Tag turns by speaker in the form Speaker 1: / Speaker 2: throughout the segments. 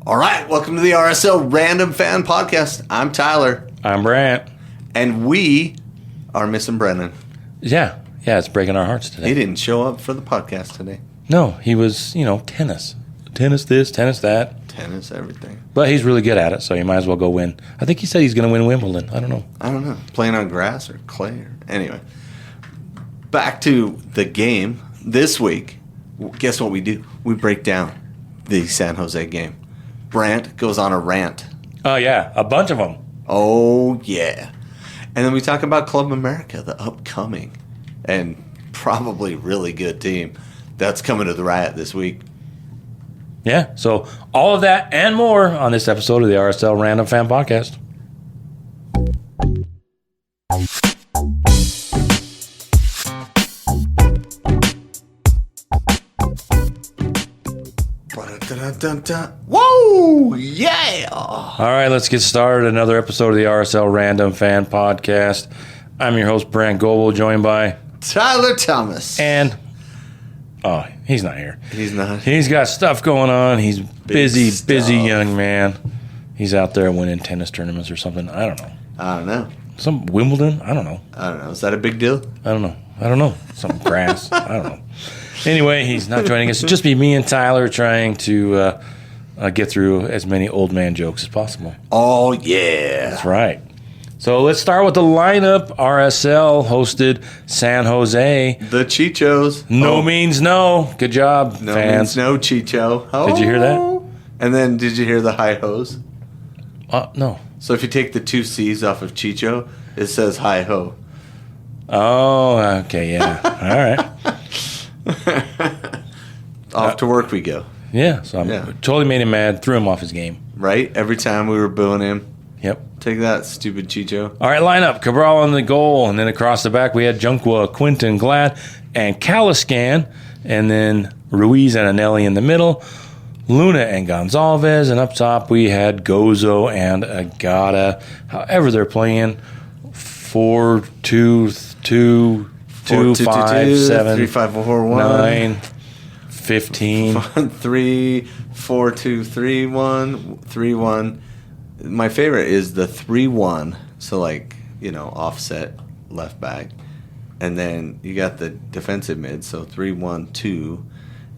Speaker 1: All right, welcome to the RSL Random Fan Podcast. I'm Tyler.
Speaker 2: I'm Brandt.
Speaker 1: And we are missing Brennan.
Speaker 2: Yeah, it's breaking our hearts today.
Speaker 1: He didn't show up for the podcast today.
Speaker 2: No, he was, tennis. Tennis this, tennis that.
Speaker 1: Tennis, everything.
Speaker 2: But he's really good at it, so he might as well go win. I think he said he's going to win Wimbledon. I don't know.
Speaker 1: Playing on grass or clay. Anyway, back to the game this week. Guess what we do? We break down the San Jose game. Brandt goes on a rant.
Speaker 2: Oh, yeah, a bunch of them.
Speaker 1: Oh, yeah. And then we talk about Club America, the upcoming and probably really good team that's coming to the Riot this week.
Speaker 2: Yeah, so all of that and more on this episode of the RSL Random Fan Podcast.
Speaker 1: Whoa! Yeah!
Speaker 2: All right, let's get started. Another episode of the RSL Random Fan Podcast. I'm your host, Brandt and Cobalt, joined by
Speaker 1: Tyler Thomas.
Speaker 2: And he's not here.
Speaker 1: He's not.
Speaker 2: He's got stuff going on. He's busy young man. He's out there winning tennis tournaments or something. I don't know. Some Wimbledon? I don't know.
Speaker 1: Is that a big deal?
Speaker 2: I don't know. Some grass. I don't know. Anyway, he's not joining us. It'll just be me and Tyler trying to get through as many old man jokes as possible.
Speaker 1: Oh, yeah.
Speaker 2: That's right. So let's start with the lineup. RSL hosted San Jose.
Speaker 1: The Chichos.
Speaker 2: No means no. Good job,
Speaker 1: no
Speaker 2: fans.
Speaker 1: Means no, Chicho. Oh.
Speaker 2: Did you hear that?
Speaker 1: And then did you hear the high hos?
Speaker 2: No.
Speaker 1: So if you take the two C's off of Chicho, it says hi ho.
Speaker 2: Oh, okay, yeah. All right.
Speaker 1: Off to work we go.
Speaker 2: Yeah, so I totally made him mad, threw him off his game.
Speaker 1: Right? Every time we were booing him.
Speaker 2: Yep.
Speaker 1: Take that, stupid Chicho.
Speaker 2: All right, lineup. Cabral on the goal, and then across the back we had Junqua, Quinton, Glad, and Caliscan, and then Ruiz and Anelli in the middle, Luna and Gonzalez, and up top we had Gozo and Agata. However they're playing 4-2-2. 2, 5, 7,
Speaker 1: 3, 5, 4, 1,
Speaker 2: 9, 15,
Speaker 1: 3, 4, 2, 3, 1, 3, 1. My favorite is the 3-1. So offset left back, and then you got the defensive mid. So 3-1-2,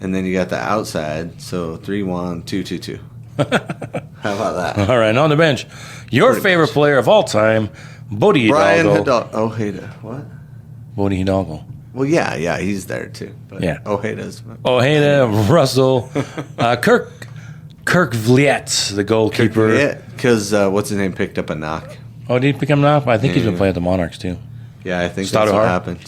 Speaker 1: and then you got the outside. So 3-1-2-2-2. How about that?
Speaker 2: All right, on the bench, your favorite player of all time, Bodie Hidalgo.
Speaker 1: Ojeda. What?
Speaker 2: Bodie Hidalgo.
Speaker 1: Well, yeah, he's there too. But
Speaker 2: yeah.
Speaker 1: Ojeda,
Speaker 2: Russell, Kirk Vliet, the goalkeeper.
Speaker 1: Because what's his name picked up a knock.
Speaker 2: Oh, did he pick him up? I think he's been playing at the Monarchs too.
Speaker 1: Yeah, I think that's what happened.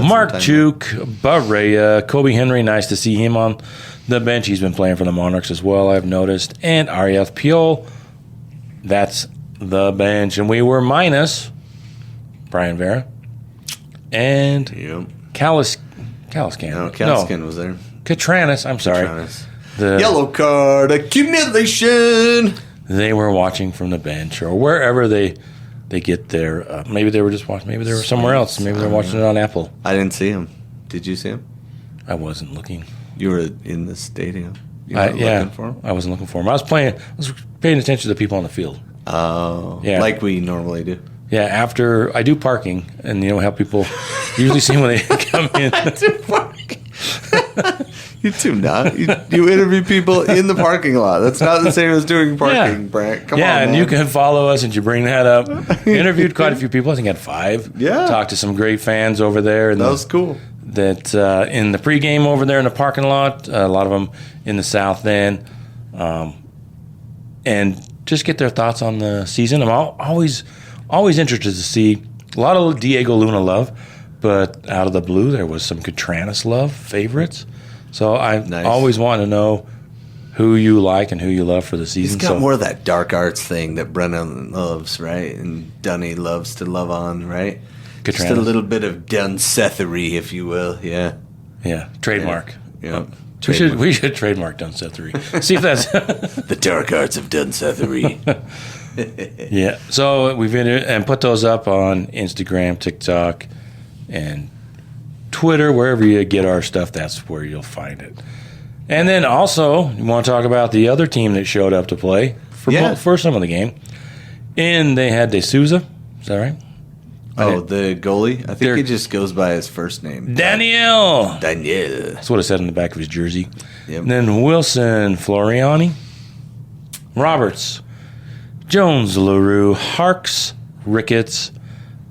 Speaker 2: Mark Chuk, Barea, Kobe Henry, nice to see him on the bench. He's been playing for the Monarchs as well, I've noticed. And Ariel Piol, that's the bench. And we were minus Brian Vera. And Caliscan.
Speaker 1: No, Caliscan was there.
Speaker 2: Catranis, I'm sorry.
Speaker 1: The yellow card accumulation.
Speaker 2: They were watching from the bench or wherever they get their. Maybe they were just watching. Maybe they were somewhere else. Maybe they're watching it on Apple.
Speaker 1: I didn't see him. Did you see him?
Speaker 2: I wasn't looking.
Speaker 1: You were in the stadium.
Speaker 2: Looking for him? I wasn't looking for him. I was paying attention to the people on the field.
Speaker 1: Oh, yeah, like we normally do.
Speaker 2: Yeah, after I do parking, and how people usually see when they come in.
Speaker 1: I do parking. You do not. You interview people in the parking lot. That's not the same as doing parking, Brandt. Come on,
Speaker 2: and
Speaker 1: man.
Speaker 2: you can follow us, and you bring that up. Interviewed quite a few people. I think I had 5.
Speaker 1: Yeah.
Speaker 2: Talked to some great fans over there.
Speaker 1: That was cool.
Speaker 2: That in the pregame over there in the parking lot, a lot of them in the South End, and just get their thoughts on the season. I'm always interested to see a lot of Diego Luna love, but out of the blue there was some Catranis love favorites. So I always want to know who you like and who you love for the season.
Speaker 1: He's got more of that dark arts thing that Brennan loves, right? And Dunny loves to love on, right?
Speaker 2: Catranis.
Speaker 1: Just a little bit of Dunsethery, if you will. Yeah.
Speaker 2: Yeah. Trademark.
Speaker 1: Yeah.
Speaker 2: We should trademark Dunsethery. See if that's
Speaker 1: the dark arts of Dunsethery.
Speaker 2: Yeah. So we've put those up on Instagram, TikTok, and Twitter, wherever you get our stuff, that's where you'll find it. And then also, you want to talk about the other team that showed up to play for some of the game. And they had De Souza. Is that right?
Speaker 1: Oh, the goalie? I think he just goes by his first name.
Speaker 2: Daniel.
Speaker 1: That's
Speaker 2: what it said on the back of his jersey.
Speaker 1: Yep.
Speaker 2: And then Wilson Floriani, Roberts, Jones LaRue, Harks, Ricketts,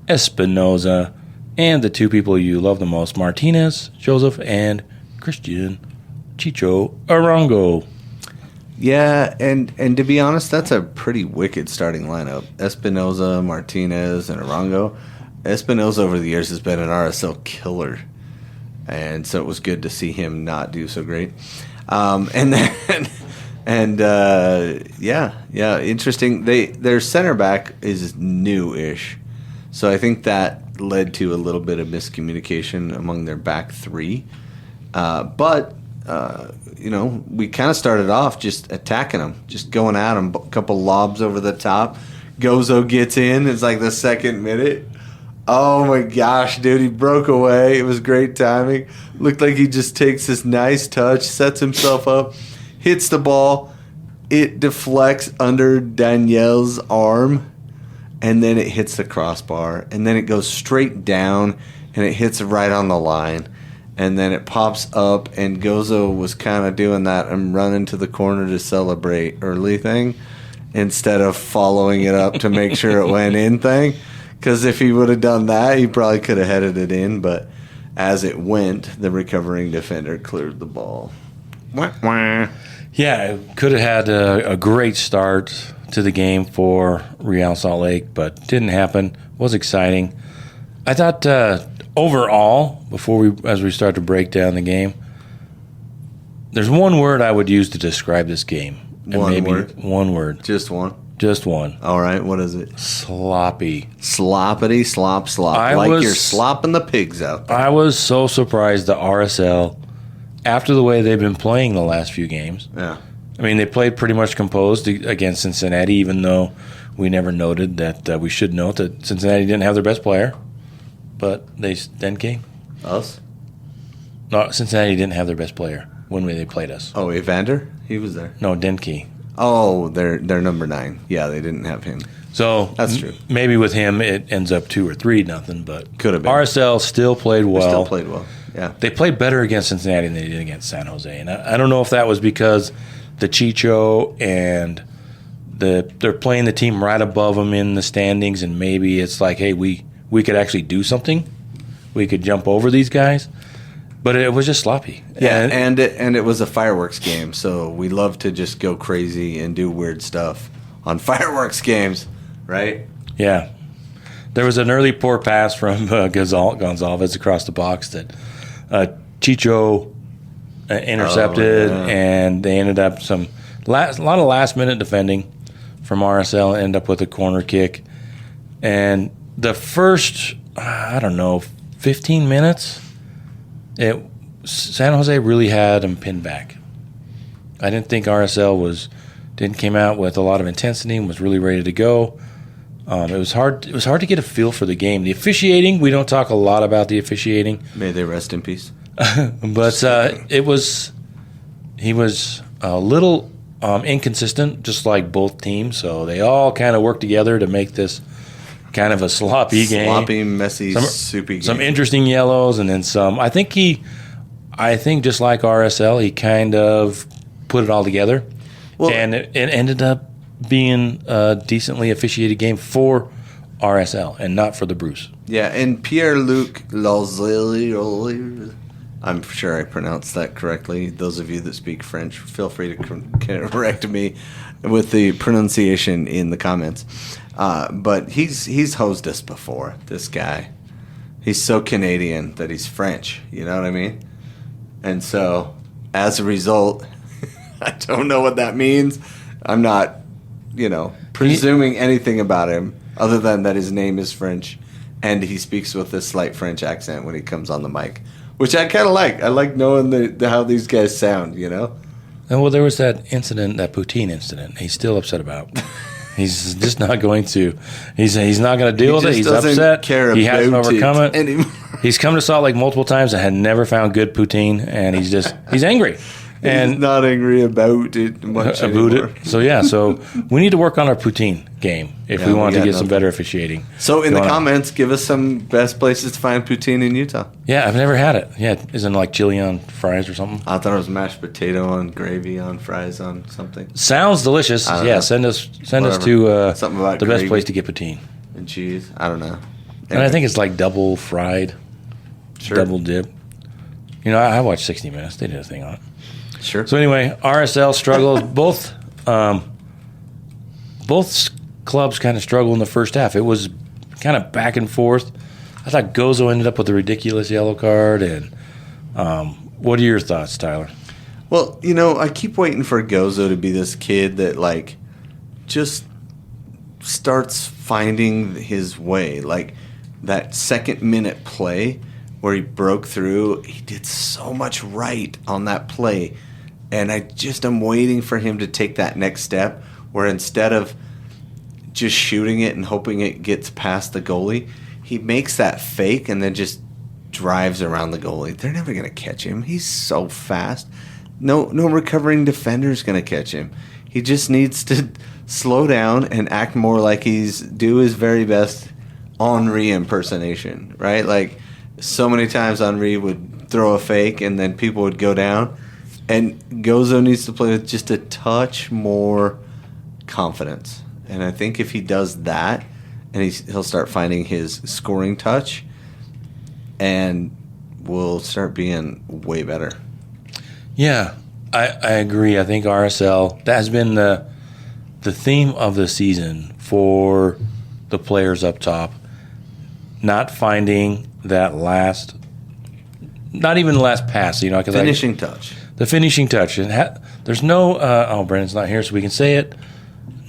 Speaker 2: Espinoza, and the two people you love the most, Martinez, Joseph, and Christian Chicho Arango.
Speaker 1: Yeah, and to be honest, that's a pretty wicked starting lineup. Espinoza, Martinez, and Arango. Espinoza over the years has been an RSL killer, and so it was good to see him not do so great. Interesting. Their center back is new-ish, so I think that led to a little bit of miscommunication among their back three. We kind of started off just attacking them, just going at them. A couple lobs over the top. Gozo gets in. It's like the second minute. Oh, my gosh, dude. He broke away. It was great timing. Looked like he just takes this nice touch, sets himself up, hits the ball. It deflects under Danielle's arm, and then it hits the crossbar. And then it goes straight down, and it hits right on the line. And then it pops up, and Gozo was kind of doing that and running to the corner to celebrate early thing instead of following it up to make sure it went in thing. Because if he would have done that, he probably could have headed it in. But as it went, the recovering defender cleared the ball.
Speaker 2: Yeah, it could have had a great start to the game for Real Salt Lake, but didn't happen. Was exciting. I thought... overall, as we start to break down the game, there's one word I would use to describe this game.
Speaker 1: One
Speaker 2: word.
Speaker 1: Just one?
Speaker 2: Just one.
Speaker 1: All right, what is it?
Speaker 2: Sloppy.
Speaker 1: Sloppity, slop. You're slopping the pigs out there.
Speaker 2: I was so surprised the RSL, after the way they've been playing the last few games.
Speaker 1: Yeah.
Speaker 2: I mean, they played pretty much composed against Cincinnati, even though we never noted that we should note that Cincinnati didn't have their best player. But Denke?
Speaker 1: Us?
Speaker 2: No, Cincinnati didn't have their best player when they played us.
Speaker 1: Oh, Evander? He was there.
Speaker 2: No, Denke.
Speaker 1: Oh, they're number 9. Yeah, they didn't have him.
Speaker 2: So
Speaker 1: that's true.
Speaker 2: Maybe with him it ends up 2 or 3-0, but
Speaker 1: could have been.
Speaker 2: RSL still played well.
Speaker 1: Yeah.
Speaker 2: They played better against Cincinnati than they did against San Jose, and I don't know if that was because the Chicho and they're playing the team right above them in the standings, and maybe it's like, hey, we could actually do something. We could jump over these guys. But it was just sloppy.
Speaker 1: Yeah, and it was a fireworks game, so we love to just go crazy and do weird stuff on fireworks games, right?
Speaker 2: Yeah. There was an early poor pass from Gonzalez across the box that Chicho intercepted, and they ended up a lot of last-minute defending from RSL, and ended up with a corner kick. And the first, 15 minutes, San Jose really had them pinned back. I didn't think RSL came out with a lot of intensity and was really ready to go. It was hard to get a feel for the game. The officiating, we don't talk a lot about the officiating.
Speaker 1: May they rest in peace.
Speaker 2: But he was a little inconsistent, just like both teams. So they all kind of worked together to make this kind of a sloppy game.
Speaker 1: Sloppy, messy, soupy game.
Speaker 2: Some interesting yellows, and then some. I think just like RSL, he kind of put it all together. Well, and it ended up being a decently officiated game for RSL and not for the Bruce.
Speaker 1: Yeah, and Pierre-Luc Lozili, I'm sure I pronounced that correctly. Those of you that speak French, feel free to correct me with the pronunciation in the comments. But he's hosed us before, this guy. He's so Canadian that he's French, you know what I mean? And so, as a result, I don't know what that means. I'm not, presuming anything about him other than that his name is French and he speaks with a slight French accent when he comes on the mic, which I kind of like. I like knowing how these guys sound, And
Speaker 2: well, there was that Poutine incident. He's still upset about. He's just not going to. He's not going to deal with it. He's upset. He hasn't overcome it anymore. He's come to Salt Lake multiple times and had never found good poutine, and he's angry. And
Speaker 1: he's not angry about it much anymore.
Speaker 2: So we need to work on our poutine game if we want to get some better officiating.
Speaker 1: So in the comments, give us some best places to find poutine in Utah.
Speaker 2: Yeah, I've never had it. Yeah, isn't it like chili on fries or something?
Speaker 1: I thought it was mashed potato on gravy on fries on something.
Speaker 2: Sounds delicious. Yeah, know. send us to
Speaker 1: something about
Speaker 2: the
Speaker 1: gravy
Speaker 2: best place to get poutine
Speaker 1: and cheese. I don't know. Anyway.
Speaker 2: And I think it's like double fried, double dip. You know, I watched 60 Minutes. They did a thing on it.
Speaker 1: Sure.
Speaker 2: So anyway, RSL struggled. Both clubs kind of struggled in the first half. It was kind of back and forth. I thought Gozo ended up with a ridiculous yellow card. And what are your thoughts, Tyler?
Speaker 1: Well, you know, I keep waiting for Gozo to be this kid that, like, just starts finding his way. Like, that second-minute play where he broke through, he did so much right on that play. And I'm waiting for him to take that next step where instead of just shooting it and hoping it gets past the goalie, he makes that fake and then just drives around the goalie. They're never going to catch him. He's so fast. No recovering defender is going to catch him. He just needs to slow down and act more like do his very best Henry impersonation, right? Like, so many times Henry would throw a fake and then people would go down. And Gozo needs to play with just a touch more confidence. And I think if he does that, and he'll start finding his scoring touch, and we'll start being way better.
Speaker 2: Yeah, I agree. I think RSL, that has been the theme of the season for the players up top. Not finding that not even the last pass, you know.
Speaker 1: Finishing touch.
Speaker 2: The finishing touch. And there's no, Brandon's not here, so we can say it.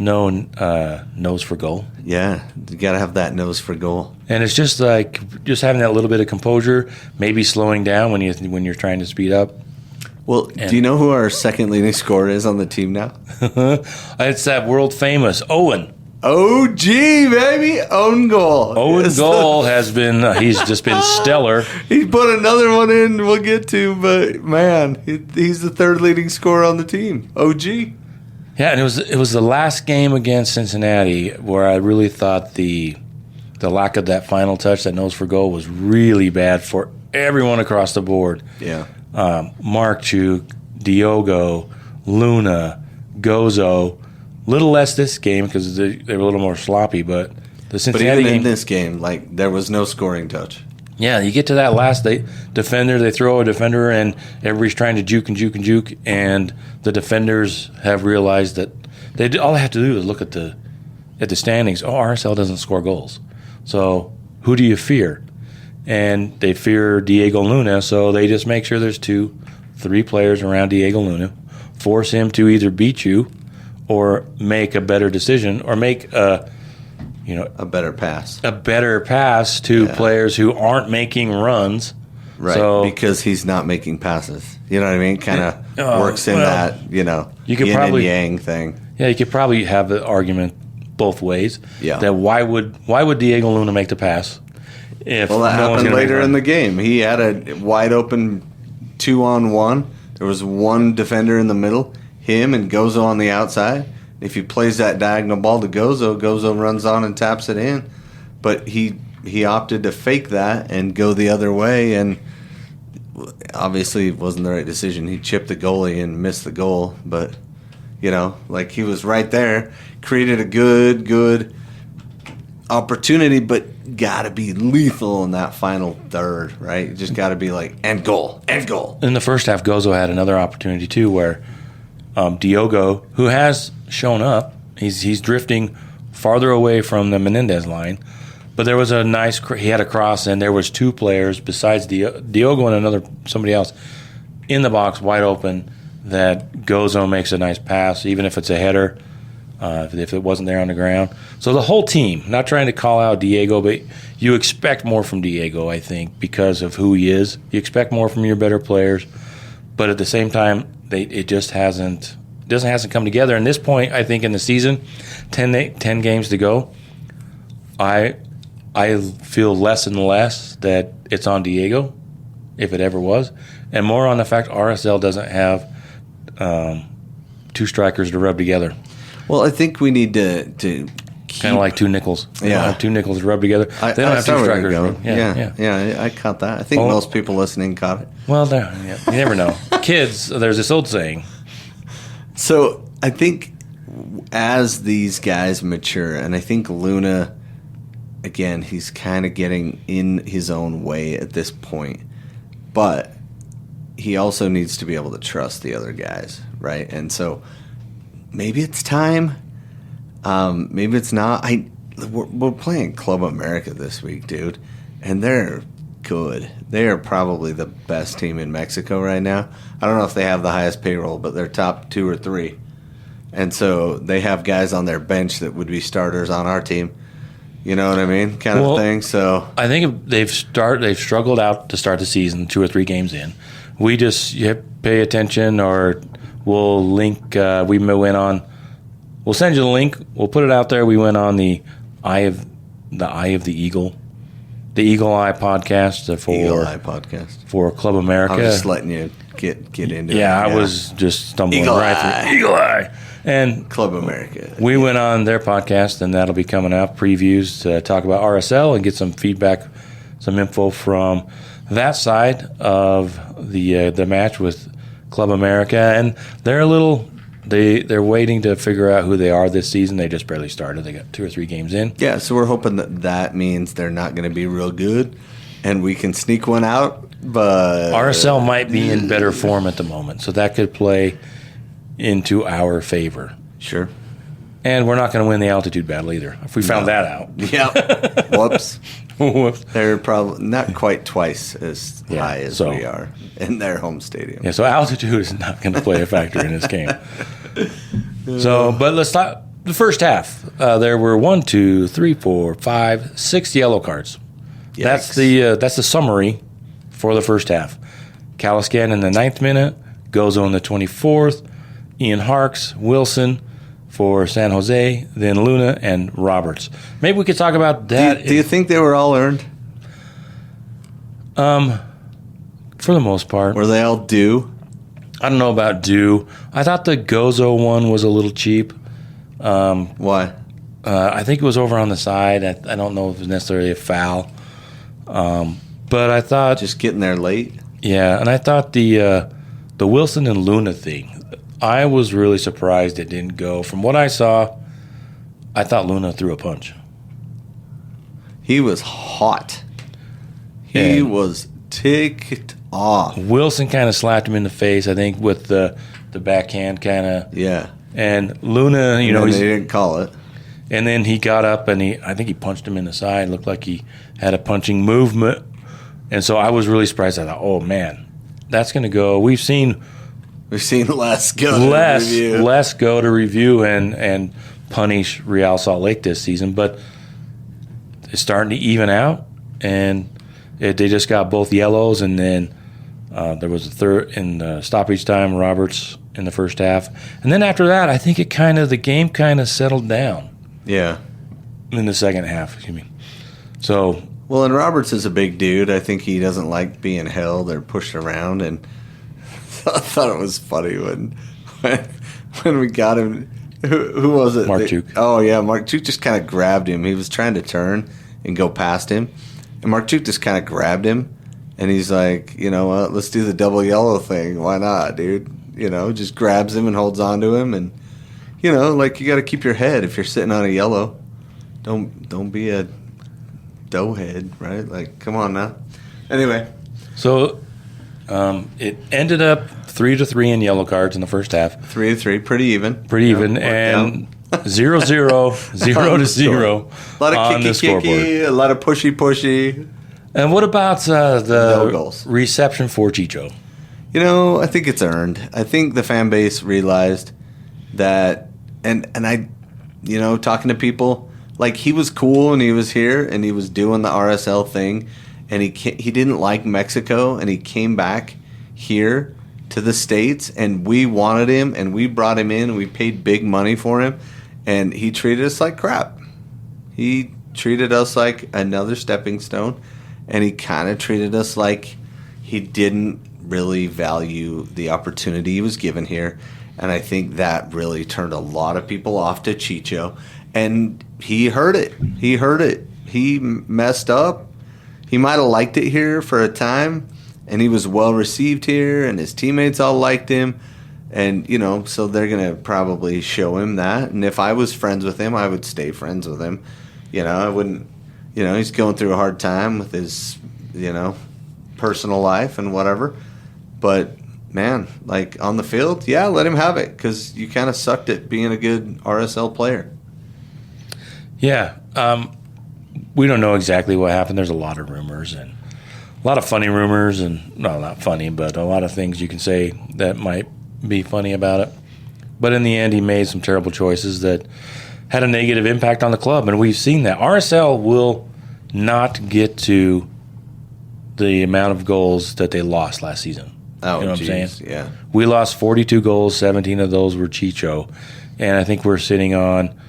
Speaker 2: No nose for goal.
Speaker 1: Yeah, you got to have that nose for goal.
Speaker 2: And it's just like having that little bit of composure, maybe slowing down when you're trying to speed up.
Speaker 1: Well, do you know who our second leading scorer is on the team now?
Speaker 2: It's that world famous Owen.
Speaker 1: OG, baby, own goal.
Speaker 2: Owen goal has been, he's just been stellar.
Speaker 1: He put another one in we'll get to, but man, he's the third leading scorer on the team. OG.
Speaker 2: Yeah, and it was the last game against Cincinnati where I really thought the lack of that final touch, that nose for goal, was really bad for everyone across the board.
Speaker 1: Yeah.
Speaker 2: Mark Chuk, Diogo, Luna, Gozo. Little less this game because they were a little more sloppy, but the Cincinnati
Speaker 1: game. But even in
Speaker 2: game,
Speaker 1: this game, like, there was no scoring touch.
Speaker 2: Yeah, you get to that last defender, they throw a defender, and everybody's trying to juke, and the defenders have realized that all they have to do is look at the standings. Oh, RSL doesn't score goals, so who do you fear? And they fear Diego Luna, so they just make sure there's 2-3 players around Diego Luna, force him to either beat you or make a better decision, or make a
Speaker 1: better pass.
Speaker 2: A better pass to players who aren't making runs.
Speaker 1: Right, so, because he's not making passes. You know what I mean? Kind of works in that, yin and yang thing.
Speaker 2: Yeah, you could probably have the argument both ways.
Speaker 1: Yeah.
Speaker 2: That why would Diego Luna make the pass?
Speaker 1: That happened later in the game. He had a wide open 2-on-1. There was one defender in the middle. Him and Gozo on the outside. If he plays that diagonal ball to Gozo runs on and taps it in. But he opted to fake that and go the other way, and obviously it wasn't the right decision. He chipped the goalie and missed the goal, but he was right there, created a good opportunity, but gotta be lethal in that final third, right? You just gotta be like, end goal.
Speaker 2: In the first half, Gozo had another opportunity too, where Diogo, who has shown up, he's drifting farther away from the Menendez line, but there was he had a cross, and there was 2 players besides Diogo and somebody else in the box wide open that Gozo makes a nice pass, even if it's a header, if it wasn't there on the ground. So the whole team, not trying to call out Diego, but you expect more from Diego, I think, because of who he is. You expect more from your better players, but at the same time, it just hasn't come together. And this point, I think, in the season, 10 games to go, I feel less and less that it's on Diego, if it ever was, and more on the fact RSL doesn't have two strikers to rub together.
Speaker 1: Well, I think we need to
Speaker 2: kind of like two nickels. They don't have two nickels to rub together. They don't have two strikers.
Speaker 1: Yeah, I caught that. I think most people listening caught it.
Speaker 2: Well, you never know. Kids, there's this old saying.
Speaker 1: So I think as these guys mature, and I think Luna, again, he's kind of getting in his own way at this point, but he also needs to be able to trust the other guys, right? And so maybe it's time. Maybe it's not. We're playing Club America this week, dude, and they're good. They are probably the best team in Mexico right now. I don't know if they have the highest payroll, but they're top 2 or 3. And so they have guys on their bench that would be starters on our team. You know what I mean? Kind of thing. So
Speaker 2: I think they've struggled out to start the season 2 or 3 games in. We just pay attention, or we'll link. We'll send you the link. We'll put it out there. We went on the Eye of the Eagle, the Eagle Eye podcast for Club America.
Speaker 1: I'm just letting you get into it.
Speaker 2: Yeah, I was just stumbling through Eagle Eye and
Speaker 1: Club America.
Speaker 2: We went on their podcast, and that'll be coming out. Previews to talk about RSL and get some feedback, some info from that side of the match with Club America, and they're they're waiting to figure out who they are this season. They just barely started. They got 2 or 3 games in.
Speaker 1: Yeah, so we're hoping that means they're not going to be real good, and we can sneak one out. But
Speaker 2: RSL might be in better form at the moment, so that could play into our favor.
Speaker 1: Sure.
Speaker 2: And we're not going to win the altitude battle either. If we found that out.
Speaker 1: Yep. Whoops. They're probably not quite twice as high as we are in their home stadium.
Speaker 2: Yeah, so altitude is not going to play a factor in this game. So, but let's talk the first half. There were 1, 2, 3, 4, 5, 6 yellow cards. Yikes. That's the summary for the first half. Caliscan in the 9th minute, Gozo in the 24th, Ian Harks, Wilson for San Jose, then Luna and Roberts. Maybe we could talk about that.
Speaker 1: Do you think they were all earned?
Speaker 2: For the most part.
Speaker 1: Were they all due?
Speaker 2: I don't know about due. I thought the Gozo one was a little cheap.
Speaker 1: Why?
Speaker 2: I think it was over on the side. I don't know if it was necessarily a foul. But I thought...
Speaker 1: Just getting there late?
Speaker 2: Yeah, and I thought the Wilson and Luna thing, I was really surprised it didn't go. From what I saw, I thought Luna threw a punch.
Speaker 1: He was hot. He was ticked off.
Speaker 2: Wilson kind of slapped him in the face, I think, with the backhand kind of.
Speaker 1: Yeah.
Speaker 2: And Luna,
Speaker 1: they didn't call it.
Speaker 2: And then he got up and I think he punched him in the side. Looked like he had a punching movement. And so I was really surprised. I thought, oh, man, that's going to go. We've seen
Speaker 1: less go
Speaker 2: to review and punish Real Salt Lake this season, but it's starting to even out, and they just got both yellows, and then there was a third in stoppage time, Roberts in the first half, and then after that, I think the game kind of settled down.
Speaker 1: Yeah,
Speaker 2: in the second half, excuse me. So.
Speaker 1: Well, and Roberts is a big dude. I think he doesn't like being held or pushed around, and I thought it was funny when we got him. Who was it?
Speaker 2: Markchuk.
Speaker 1: Oh, yeah. Markchuk just kind of grabbed him. He was trying to turn and go past him. And Markchuk just kind of grabbed him. And he's like, you know what? Let's do the double yellow thing. Why not, dude? You know, just grabs him and holds on to him. And, you know, like, you got to keep your head if you're sitting on a yellow. Don't be a doughhead, right? Like, come on now. Anyway.
Speaker 2: So it ended up 3-3 in yellow cards in the first half.
Speaker 1: 3-3, pretty even.
Speaker 2: And 0-0, 0-0
Speaker 1: a lot of
Speaker 2: on the scoreboard.
Speaker 1: A lot of pushy.
Speaker 2: And what about the
Speaker 1: no goals.
Speaker 2: Reception for Chicho?
Speaker 1: You know, I think it's earned. I think the fan base realized that, and I, you know, talking to people, like, he was cool and he was here and he was doing the RSL thing, and he didn't like Mexico, and he came back here to the States, and we wanted him, and we brought him in, and we paid big money for him, and he treated us like crap. He treated us like another stepping stone, and he kind of treated us like he didn't really value the opportunity he was given here. And I think that really turned a lot of people off to Chicho. And he heard it. He messed up. He might have liked it here for a time, and he was well received here, and his teammates all liked him. And, so they're going to probably show him that. And if I was friends with him, I would stay friends with him. I wouldn't, he's going through a hard time with his, personal life and whatever. But, man, like on the field, yeah, let him have it, because you kind of sucked at being a good RSL player.
Speaker 2: Yeah. We don't know exactly what happened. There's a lot of rumors and a lot of funny rumors, and no, not funny, but a lot of things you can say that might be funny about it. But in the end, he made some terrible choices that had a negative impact on the club, and we've seen that. RSL will not get to the amount of goals that they lost last season.
Speaker 1: Oh,
Speaker 2: you know what
Speaker 1: geez,
Speaker 2: I'm saying?
Speaker 1: Yeah.
Speaker 2: We lost 42 goals, 17 of those were Chicho, and I think we're sitting on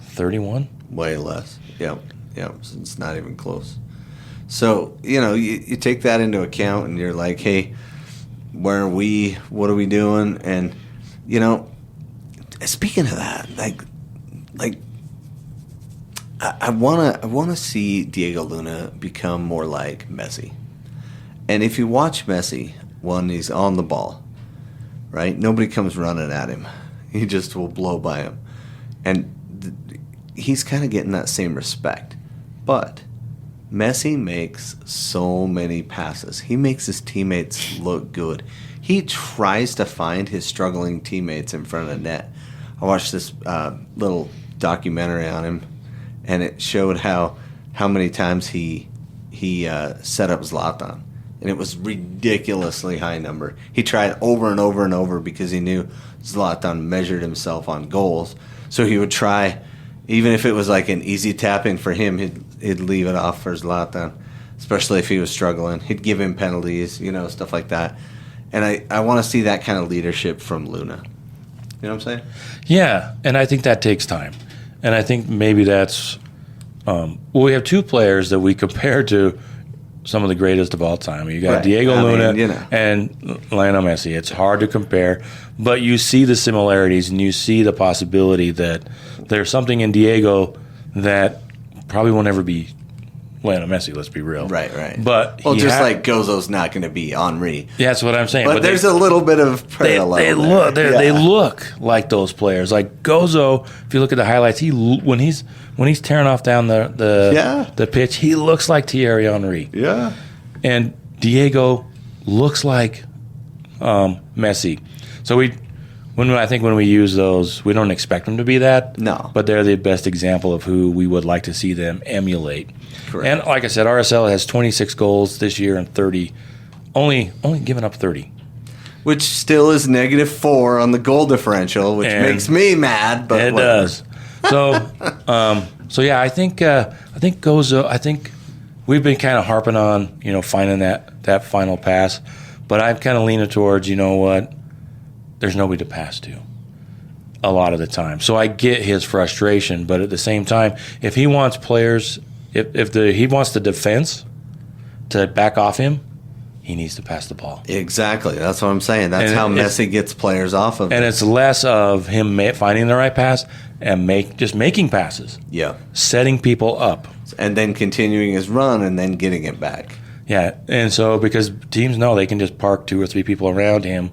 Speaker 2: 31?
Speaker 1: Way less. Yep. So it's not even close. So, you take that into account, and you're like, hey, where are we? What are we doing? And, speaking of that, I wanna see Diego Luna become more like Messi. And if you watch Messi when he's on the ball, right? Nobody comes running at him. He just will blow by him. And he's kind of getting that same respect. But Messi makes so many passes. He makes his teammates look good. He tries to find his struggling teammates in front of the net. I watched this little documentary on him, and it showed how many times he set up Zlatan. And it was ridiculously high number. He tried over and over and over because he knew Zlatan measured himself on goals. So he would try, even if it was like an easy tap in for him, he'd leave it off for Zlatan, especially if he was struggling. He'd give him penalties, stuff like that. And I want to see that kind of leadership from Luna. You know what I'm saying?
Speaker 2: Yeah, and I think that takes time. And I think maybe that's we have two players that we compare to some of the greatest of all time. You got Diego Luna and Lionel Messi. It's hard to compare, but you see the similarities, and you see the possibility that there's something in Diego that probably will never be Lionel Messi, let's be real.
Speaker 1: Right.
Speaker 2: But
Speaker 1: like Gozo's not going to be Henry.
Speaker 2: Yeah, that's what I'm saying.
Speaker 1: But there's a little bit of parallel.
Speaker 2: They look like those players. Like Gozo, if you look at the highlights, when he's tearing off down the pitch, he looks like Thierry Henry.
Speaker 1: Yeah.
Speaker 2: And Diego looks like Messi. So when we use those, we don't expect them to be that.
Speaker 1: No.
Speaker 2: But they're the best example of who we would like to see them emulate.
Speaker 1: Correct.
Speaker 2: And like I said, RSL has 26 goals this year and 30, only giving up 30.
Speaker 1: Which still is -4 on the goal differential, which makes me mad. But
Speaker 2: it does. So yeah, I think Gozo. I think we've been kind of harping on finding that final pass, but I'm kind of leaning towards there's nobody to pass to a lot of the time. So I get his frustration, but at the same time, if he wants players, he wants the defense to back off him, he needs to pass the ball.
Speaker 1: Exactly. That's what I'm saying. That's how Messi gets players off of him.
Speaker 2: And it's less of him finding the right pass and just making passes.
Speaker 1: Yeah.
Speaker 2: Setting people up.
Speaker 1: And then continuing his run and then getting it back.
Speaker 2: Yeah. And so because teams know they can just park 2 or 3 people around him,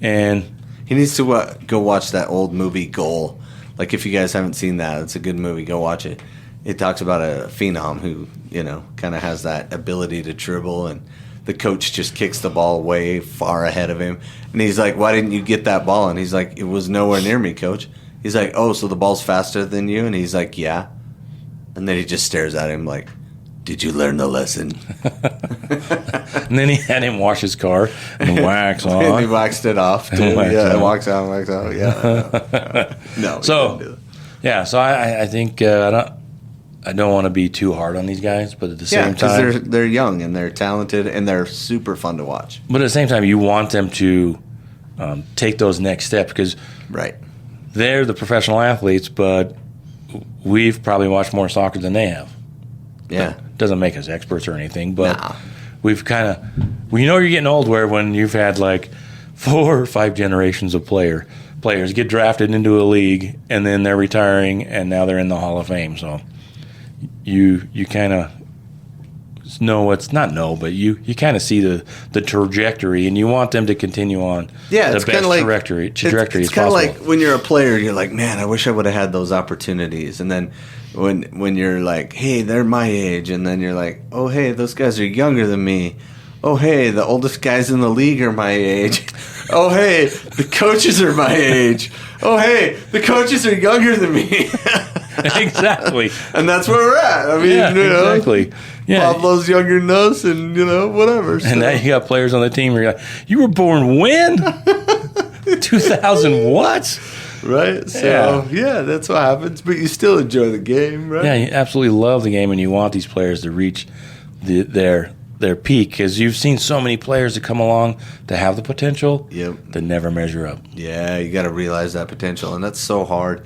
Speaker 2: and
Speaker 1: he needs to go watch that old movie Goal. Like, if you guys haven't seen that, it's a good movie. Go watch it. It talks about a phenom who, kind of has that ability to dribble, and the coach just kicks the ball way far ahead of him. And he's like, why didn't you get that ball? And he's like, it was nowhere near me, coach. He's like, oh, so the ball's faster than you? And he's like, yeah. And then he just stares at him like, did you learn the lesson?
Speaker 2: And then he had him wash his car and wax on.
Speaker 1: And he waxed it off, too. And wax on, wax out. Yeah. No.
Speaker 2: So, yeah, so I think I don't want to be too hard on these guys, but at the same time,
Speaker 1: because they're young and they're talented and they're super fun to watch.
Speaker 2: But at the same time, you want them to take those next steps, because they're the professional athletes, but we've probably watched more soccer than they have.
Speaker 1: Yeah.
Speaker 2: Doesn't make us experts or anything, but we've kind of Well, you're getting old when you've had like 4 or 5 generations of players get drafted into a league, and then they're retiring, and now they're in the Hall of Fame. So you kind of know but you kind of see the trajectory, and you want them to continue on the best trajectory as possible.
Speaker 1: It's kind of like when you're a player, you're like, man, I wish I would have had those opportunities. And then when you're like, hey, they're my age, and then you're like, oh, hey, those guys are younger than me. Oh, hey, the oldest guys in the league are my age. Oh, hey, the coaches are my age. Oh, hey, the coaches are younger than me.
Speaker 2: Exactly.
Speaker 1: And that's where we're at. I mean,
Speaker 2: exactly. Yeah.
Speaker 1: Pablo's younger than us, and, whatever. So.
Speaker 2: And now you got players on the team where you're like, you were born when? 2000 what?
Speaker 1: Right? So, yeah, that's what happens. But you still enjoy the game, right?
Speaker 2: Yeah, you absolutely love the game, and you want these players to reach their peak, because you've seen so many players that come along that have the potential that never measure up.
Speaker 1: Yeah, you got to realize that potential, and that's so hard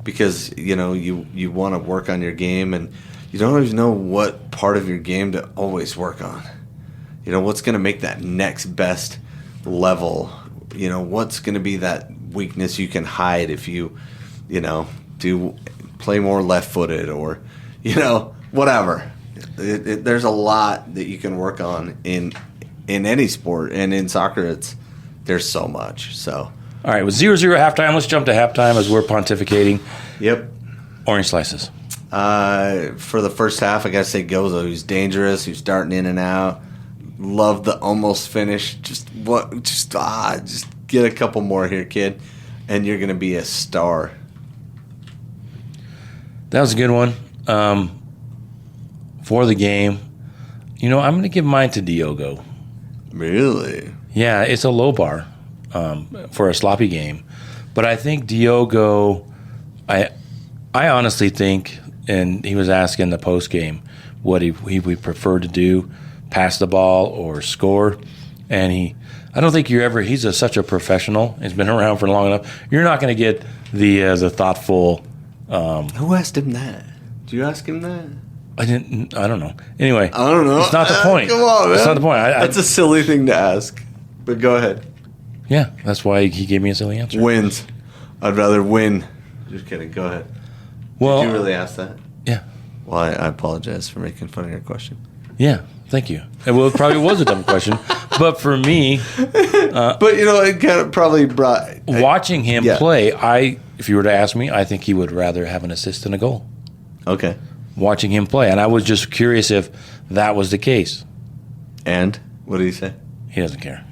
Speaker 1: because, you want to work on your game, and you don't always know what part of your game to always work on. What's going to make that next best level? What's going to be that weakness you can hide if you, do play more left-footed or, whatever. There's a lot that you can work on in any sport, and in soccer, there's so much. So,
Speaker 2: all right, with 0-0 halftime, let's jump to halftime as we're pontificating.
Speaker 1: Yep.
Speaker 2: Orange slices.
Speaker 1: For the first half, I gotta say Gozo. He's dangerous. He's darting in and out. Love the almost finish. Just get a couple more here, kid, and you're gonna be a star.
Speaker 2: That was a good one. For the game, I'm going to give mine to Diogo.
Speaker 1: Really?
Speaker 2: Yeah, it's a low bar for a sloppy game. But I think Diogo, I honestly think, and he was asking the post game what he would prefer to do, pass the ball or score. And I don't think he's such a professional. He's been around for long enough. You're not going to get the thoughtful.
Speaker 1: Who asked him that? Did you ask him that?
Speaker 2: I don't know. Anyway.
Speaker 1: I don't know.
Speaker 2: It's not the point.
Speaker 1: Come on, man.
Speaker 2: It's not the point.
Speaker 1: That's a silly thing to ask. But go ahead.
Speaker 2: Yeah, that's why he gave me a silly answer.
Speaker 1: Wins. I'd rather win. Just kidding. Go ahead.
Speaker 2: Well,
Speaker 1: did you really ask that?
Speaker 2: Yeah.
Speaker 1: Well, I apologize for making fun of your question.
Speaker 2: Yeah, thank you. It probably was a dumb question. But for me...
Speaker 1: but, it kind of probably brought...
Speaker 2: Watching him play, if you were to ask me, I think he would rather have an assist than a goal.
Speaker 1: Okay.
Speaker 2: Watching him play. And I was just curious if that was the case.
Speaker 1: And? What did he say?
Speaker 2: He doesn't care.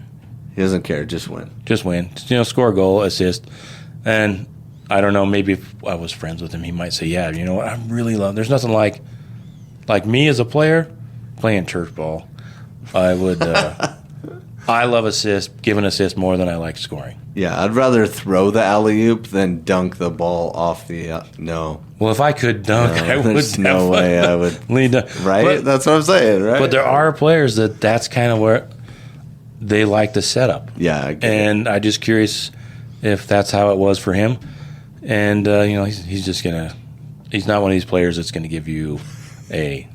Speaker 1: He doesn't care. Just win.
Speaker 2: Just win. Score a goal, assist. And I don't know, maybe if I was friends with him, he might say, yeah, you know what, I really love... There's nothing like me as a player playing church ball. I would... I love give an assist more than I like scoring.
Speaker 1: Yeah, I'd rather throw the alley-oop than dunk the ball off the... no.
Speaker 2: Well, if I could dunk, I would.
Speaker 1: There's no way I would.
Speaker 2: Lead
Speaker 1: right? But, that's what I'm saying, right?
Speaker 2: But there are players that's kind of where they like the setup.
Speaker 1: Yeah, I get
Speaker 2: and I'm just curious if that's how it was for him. And, he's just going to... He's not one of these players that's going to give you a...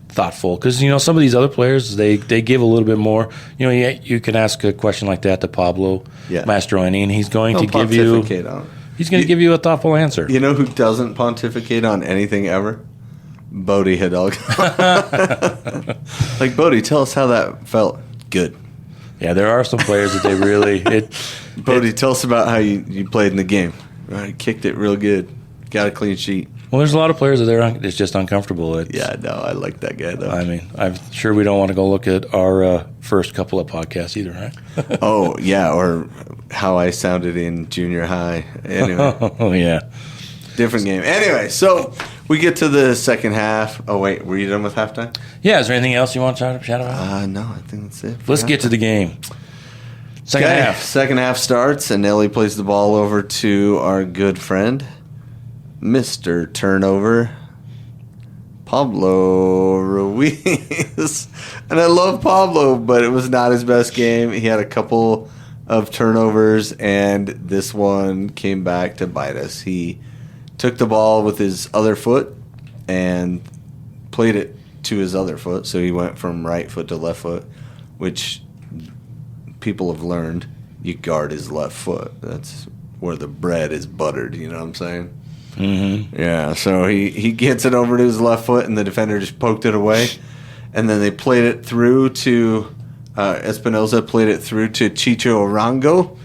Speaker 2: thoughtful, because some of these other players they give a little bit more. You can ask a question like that to Pablo Mastroeni, and he's going to give you a thoughtful answer. You know
Speaker 1: who doesn't pontificate on anything ever? Bodie Hidalgo. Like, Bodie, tell us how that felt. Good.
Speaker 2: Yeah, there are some players that they really.
Speaker 1: Bodie, tell us about how you played in the game. Right, kicked it real good. Got a clean sheet.
Speaker 2: Well, there's a lot of players that it's just uncomfortable.
Speaker 1: Yeah, no, I like that guy, though.
Speaker 2: I mean, I'm sure we don't want to go look at our first couple of podcasts either, right?
Speaker 1: Oh, yeah, or how I sounded in junior high. Anyway.
Speaker 2: Oh, yeah.
Speaker 1: Different game. Anyway, so we get to the second half. Oh, wait, were you done with halftime?
Speaker 2: Yeah, is there anything else you want to chat about?
Speaker 1: No, I think that's it.
Speaker 2: Let's get to the game. Second half.
Speaker 1: Second half starts, and Ellie plays the ball over to our good friend, Mr. Turnover, Pablo Ruiz. And I love Pablo, but it was not his best game. He had a couple of turnovers, and this one came back to bite us. He took the ball with his other foot and played it to his other foot, so he went from right foot to left foot, which people have learned, you guard his left foot. That's where the bread is buttered, you know what I'm saying?
Speaker 2: Mm-hmm.
Speaker 1: Yeah, so he gets it over to his left foot, and the defender just poked it away. And then they played it through to, Espinosa played it through to Chicho Arango,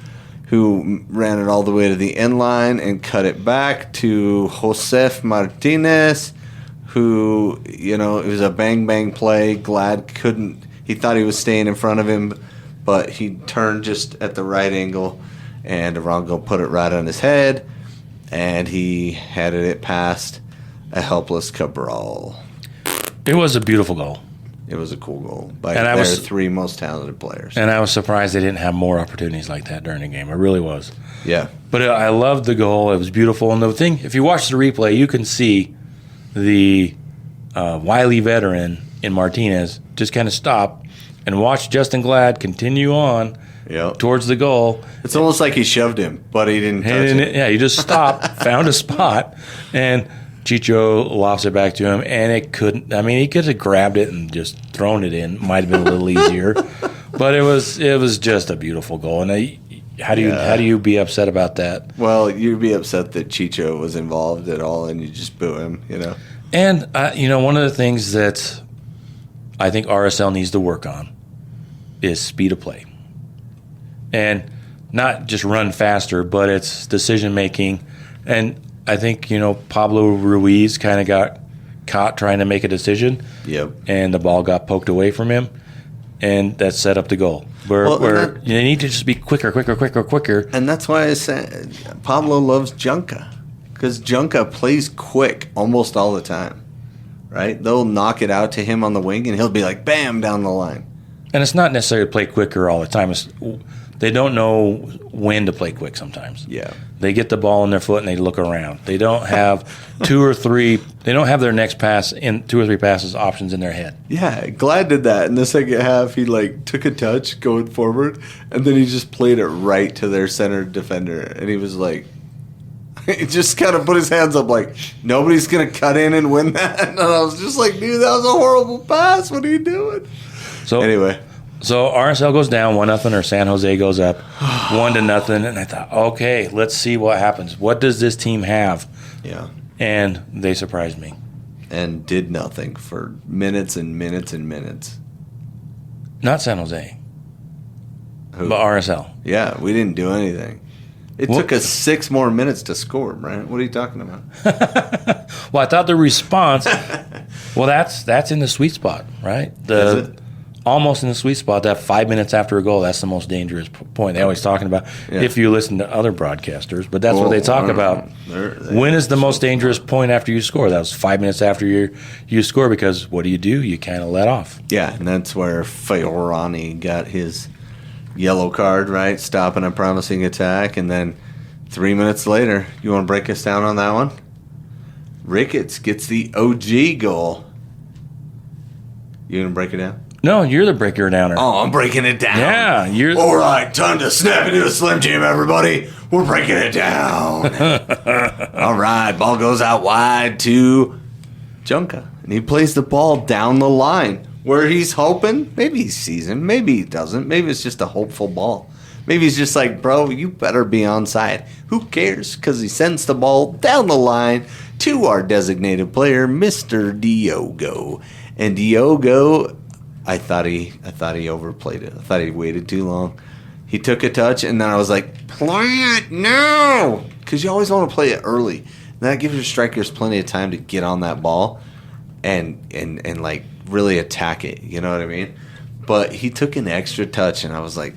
Speaker 1: who ran it all the way to the end line and cut it back to Josef Martinez, who, it was a bang-bang play. Glad he thought he was staying in front of him, but he turned just at the right angle, and Arango put it right on his head, and he headed it past a helpless Cabral.
Speaker 2: It was a beautiful goal.
Speaker 1: It was a cool goal by their three most talented players.
Speaker 2: And I was surprised they didn't have more opportunities like that during the game. I really was.
Speaker 1: Yeah.
Speaker 2: But I loved the goal. It was beautiful. And the thing, if you watch the replay, you can see the wily veteran in Martinez just kind of stop and watch Justin Glad continue on towards the goal.
Speaker 1: It's almost like he shoved him, but he didn't touch it.
Speaker 2: Yeah, he just stopped, found a spot, and Chicho lofts it back to him, and he could have grabbed it and just thrown it in. Might have been a little easier, but it was just a beautiful goal. And how do you be upset about that?
Speaker 1: Well, you'd be upset that Chicho was involved at all, and you just boo him,
Speaker 2: And one of the things that I think RSL needs to work on is speed of play, and not just run faster, but it's decision making. And I think, Pablo Ruiz kind of got caught trying to make a decision.
Speaker 1: Yep.
Speaker 2: And the ball got poked away from him, and that set up the goal. Where you need to just be quicker.
Speaker 1: And that's why I said Pablo loves Junca, because Junca plays quick almost all the time, right? They'll knock it out to him on the wing, and he'll be like, bam, down the line.
Speaker 2: And it's not necessarily play quicker all the time. They don't know when to play quick sometimes.
Speaker 1: Yeah.
Speaker 2: They get the ball in their foot and they look around. They don't have they don't have their next pass in 2 or 3 passes options in their head.
Speaker 1: Yeah, Glad did that. In the second half, he took a touch going forward, and then he just played it right to their center defender. And he was like, he just kind of put his hands up like, nobody's going to cut in and win that. And I was just like, dude, that was a horrible pass. What are you doing?
Speaker 2: So
Speaker 1: anyway.
Speaker 2: So RSL goes down 1-0, or San Jose goes up 1-0, and I thought, okay, let's see what happens. What does this team have?
Speaker 1: Yeah.
Speaker 2: And they surprised me.
Speaker 1: And did nothing for minutes and minutes and minutes.
Speaker 2: Not San Jose.
Speaker 1: Who?
Speaker 2: But RSL.
Speaker 1: Yeah, we didn't do anything. It took us 6 more minutes to score, Brandt. What are you talking about?
Speaker 2: Well, I thought the response, well, that's in the sweet spot, right?
Speaker 1: Is it?
Speaker 2: Almost in the sweet spot, that 5 minutes after a goal, that's the most dangerous point. They're always talking about, if you listen to other broadcasters, but that's what they talk about. When is the most dangerous point after you score? That was 5 minutes after you score, because what do? You kind of let off.
Speaker 1: Yeah, and that's where Fiorani got his yellow card, right? Stopping a promising attack, and then 3 minutes later, you want to break us down on that one? Ricketts gets the OG goal. You going to break it down?
Speaker 2: No, you're the breaker downer.
Speaker 1: Oh, I'm breaking it down.
Speaker 2: Yeah, you're.
Speaker 1: All right, time to snap into a Slim Jim, everybody. We're breaking it down. All right, ball goes out wide to Junca, and he plays the ball down the line where he's hoping. Maybe he sees him. Maybe he doesn't. Maybe it's just a hopeful ball. Maybe he's just like, bro, you better be onside. Who cares? Because he sends the ball down the line to our designated player, Mr. Diogo. And Diogo, I thought he overplayed it. I thought he waited too long. He took a touch, and then I was like, play it now! Because you always want to play it early. And that gives your strikers plenty of time to get on that ball and really attack it. You know what I mean? But he took an extra touch, and I was like,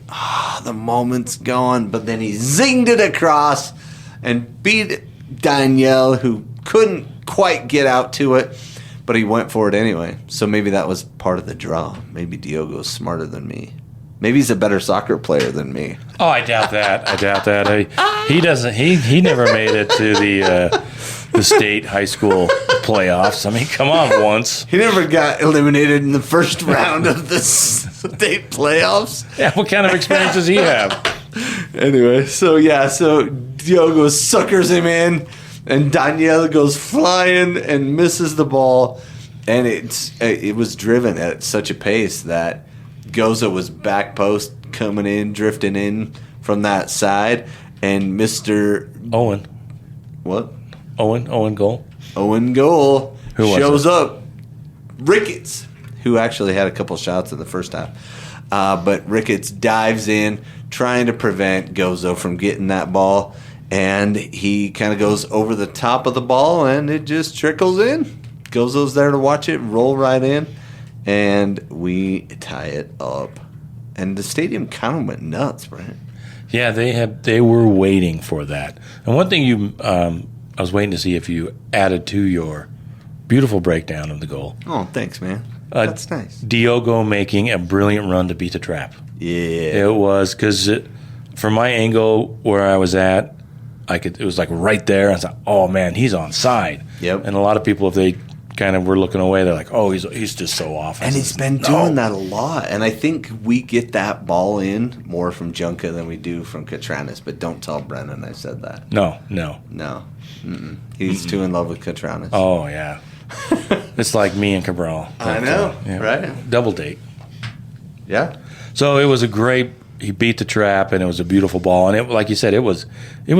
Speaker 1: the moment's gone. But then he zinged it across and beat Daniel, who couldn't quite get out to it. But he went for it anyway. So maybe that was part of the draw. Maybe Diogo's smarter than me. Maybe he's a better soccer player than me.
Speaker 2: Oh, I doubt that. He doesn't. He never made it to the state high school playoffs. I mean, come on, once.
Speaker 1: He never got eliminated in the first round of the state playoffs.
Speaker 2: Yeah, what kind of experience does he have?
Speaker 1: Anyway, so Diogo suckers him in. And Daniel goes flying and misses the ball, and it was driven at such a pace that Goza was back post, coming in, drifting in from that side, and Mr.
Speaker 2: Owen.
Speaker 1: What?
Speaker 2: Owen goal.
Speaker 1: Owen goal
Speaker 2: Who
Speaker 1: shows up. Ricketts, who actually had a couple shots in the first half. But Ricketts dives in, trying to prevent Gozo from getting that ball. And he kind of goes over the top of the ball, and it just trickles in. Gozo's there to watch it, roll right in, and we tie it up. And the stadium kind of went nuts, Brent.
Speaker 2: Yeah, they were waiting for that. And one thing I was waiting to see if you added to your beautiful breakdown of the goal.
Speaker 1: Oh, thanks, man. That's nice.
Speaker 2: Diogo making a brilliant run to beat the trap.
Speaker 1: Yeah.
Speaker 2: It was because from my angle where I was at, it was like right there. I was like, oh, man, he's onside.
Speaker 1: Yep.
Speaker 2: And a lot of people, if they kind of were looking away, they're like, oh, he's just so off.
Speaker 1: And he's been doing that a lot. And I think we get that ball in more from Junka than we do from Katranis. But don't tell Brennan I said that.
Speaker 2: No.
Speaker 1: Mm-mm. He's too in love with Katranis.
Speaker 2: Oh, yeah. It's like me and Cabral.
Speaker 1: I know, right?
Speaker 2: Double date.
Speaker 1: Yeah.
Speaker 2: So it was he beat the trap, and it was a beautiful ball. And like you said, it was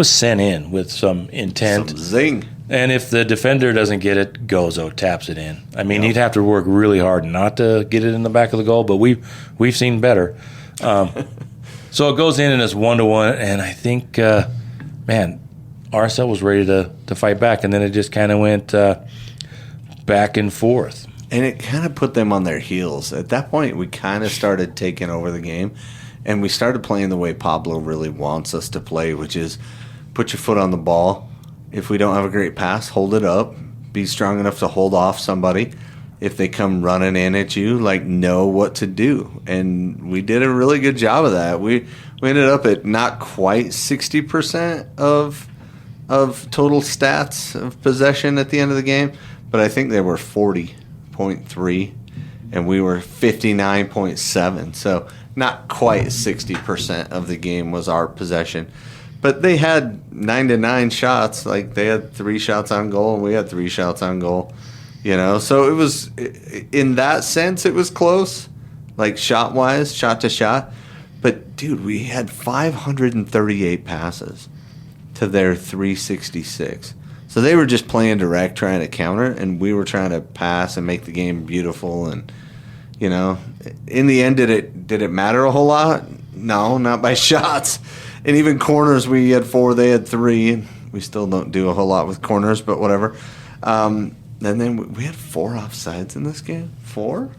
Speaker 2: sent in with some intent.
Speaker 1: Some zing.
Speaker 2: And if the defender doesn't get it, Gozo taps it in. I mean, he'd have to work really hard not to get it in the back of the goal, but we've seen better. So it goes in, and it's 1-1, and I think, RSL was ready to fight back, and then it just kind of went back and forth.
Speaker 1: And it kind of put them on their heels. At that point, we kind of started taking over the game, and we started playing the way Pablo really wants us to play, which is put your foot on the ball. If we don't have a great pass, hold it up. Be strong enough to hold off somebody. If they come running in at you, know what to do. And we did a really good job of that. We ended up at not quite 60% of total stats of possession at the end of the game, but I think they were 40.3, and we were 59.7. So not quite 60% of the game was our possession. But they had 9-9 shots. They had 3 shots on goal, and we had 3 shots on goal. So it was, in that sense, it was close, shot-wise, shot to shot. But, dude, we had 538 passes to their 366. So they were just playing direct, trying to counter, and we were trying to pass and make the game beautiful. And, in the end, did it matter a whole lot? No, not by shots. And even corners, we had 4, they had 3. And we still don't do a whole lot with corners, but whatever. And then we had 4 offsides in this game. 4?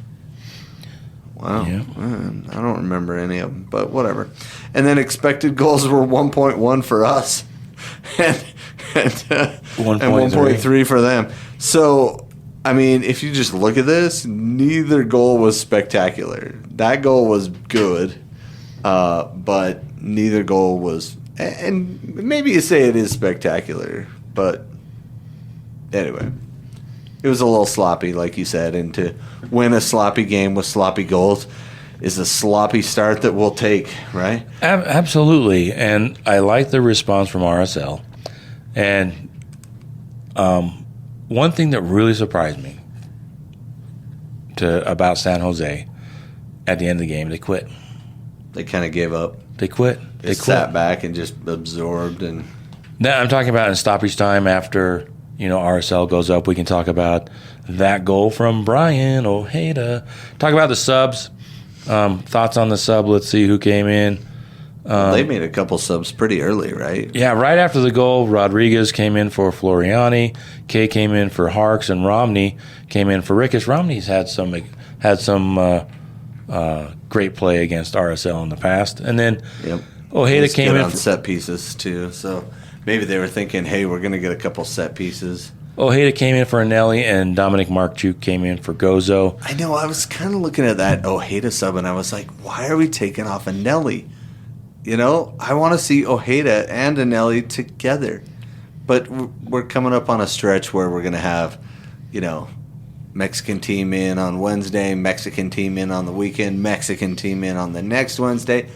Speaker 1: Wow. Yeah. I don't remember any of them, but whatever. And then expected goals were 1.1 for us and 1.3 for them. So, I mean, if you just look at this, neither goal was spectacular. That goal was good, but neither goal was, and maybe you say it is spectacular, but anyway, it was a little sloppy, like you said, and to win a sloppy game with sloppy goals is a sloppy start that we'll take, right?
Speaker 2: Absolutely, and I like the response from RSL. And one thing that really surprised me about San Jose at the end of the game, they quit.
Speaker 1: They kind of gave up.
Speaker 2: They quit.
Speaker 1: They sat back and just absorbed. And
Speaker 2: now I'm talking about in stoppage time after RSL goes up. We can talk about that goal from Brian Ojeda. Talk about the subs. Thoughts on the sub? Let's see who came in.
Speaker 1: They made a couple subs pretty early, right?
Speaker 2: Yeah, right after the goal, Rodriguez came in for Floriani. Kay came in for Harks, and Romney came in for Ricketts. Romney's had some great play against RSL in the past, and then Ojeda came in
Speaker 1: on set pieces too. So maybe they were thinking, "Hey, we're going to get a couple set pieces."
Speaker 2: Ojeda came in for Anelli, and Dominic Markchuk came in for Gozo.
Speaker 1: I know. I was kind of looking at that Ojeda sub, and I was like, "Why are we taking off Anelli?" I want to see Ojeda and Anelli together. But we're coming up on a stretch where we're going to have, Mexican team in on Wednesday, Mexican team in on the weekend, Mexican team in on the next Wednesday.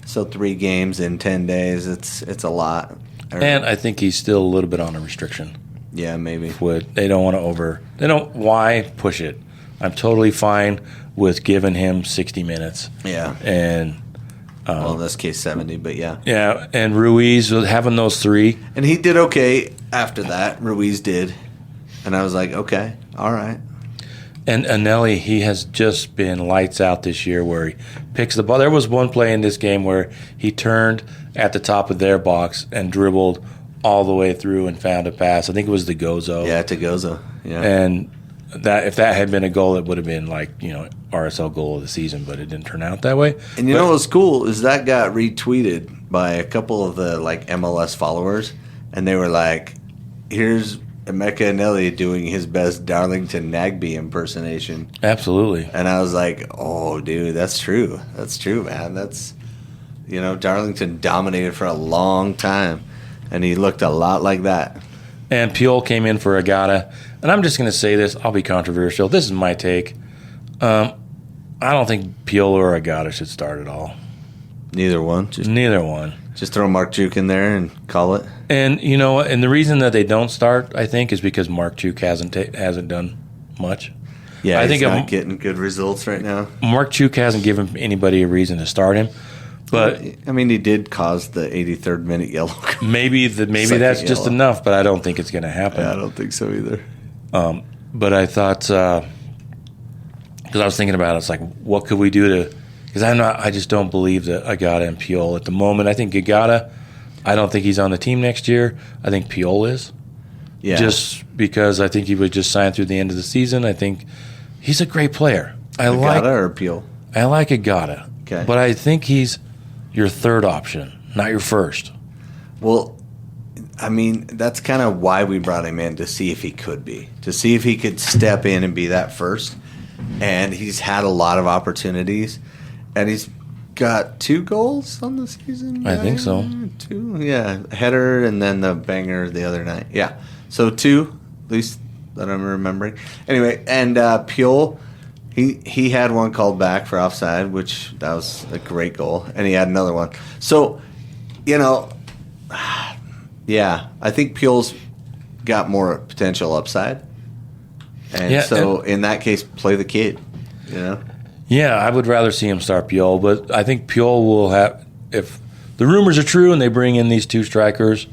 Speaker 1: So 3 games in 10 days. It's a lot.
Speaker 2: And I think he's still a little bit on a restriction.
Speaker 1: Yeah, maybe.
Speaker 2: They don't want to why push it? I'm totally fine with giving him 60 minutes.
Speaker 1: Yeah.
Speaker 2: And
Speaker 1: Well, in this case, 70, but yeah.
Speaker 2: Yeah, and Ruiz, having those three.
Speaker 1: And he did okay after that. Ruiz did. And I was like, okay, all right.
Speaker 2: And Anelli, he has just been lights out this year where he picks the ball. There was one play in this game where he turned at the top of their box and dribbled all the way through and found a pass. I think it was to Gozo.
Speaker 1: Yeah, to Gozo. Yeah.
Speaker 2: And that if that had been a goal, it would have been RSL goal of the season, but it didn't turn out that way.
Speaker 1: And you know what's cool is that got retweeted by a couple of the MLS followers, and they were like, "Here's Emeka Anelli doing his best Darlington Nagbe impersonation."
Speaker 2: Absolutely.
Speaker 1: And I was like, "Oh, dude, that's true. That's true, man. That's Darlington dominated for a long time, and he looked a lot like that."
Speaker 2: And Puyol came in for Agata. And I'm just going to say this. I'll be controversial. This is my take. I don't think Puyol or Agata should start at all.
Speaker 1: Neither one.
Speaker 2: Neither one.
Speaker 1: Just throw Mark Juke in there and call it.
Speaker 2: And and the reason that they don't start, I think, is because Mark Juke hasn't done much.
Speaker 1: Yeah, I think he's not getting good results right now.
Speaker 2: Mark Juke hasn't given anybody a reason to start him. But
Speaker 1: I mean, he did cause the 83rd minute yellow card.
Speaker 2: Maybe that's just enough, but I don't think it's going to happen.
Speaker 1: Yeah, I don't think so either.
Speaker 2: But I thought, because I was thinking about it, it's like, what could we do to? Because I just don't believe that Agata and Puyol at the moment. I think Agata, I don't think he's on the team next year. I think Puyol is.
Speaker 1: Yeah.
Speaker 2: Just because I think he would just sign through the end of the season. I think he's a great player.
Speaker 1: Agata or Puyol?
Speaker 2: I like Agata.
Speaker 1: Okay.
Speaker 2: But I think he's your third option, not your first.
Speaker 1: Well, I mean, that's kind of why we brought him in, to see if he could be. To see if he could step in and be that first. And he's had a lot of opportunities. And he's got 2 goals on the season.
Speaker 2: I think so.
Speaker 1: 2, yeah. Header and then the banger the other night. Yeah. So 2, at least that I'm remembering. Anyway, and Puyol, he had one called back for offside, which that was a great goal. And he had another one. So, yeah, I think Puyol's got more potential upside. And in that case, play the kid,
Speaker 2: Yeah, I would rather see him start Puyol, but I think Puyol will have, if the rumors are true and they bring in these 2 strikers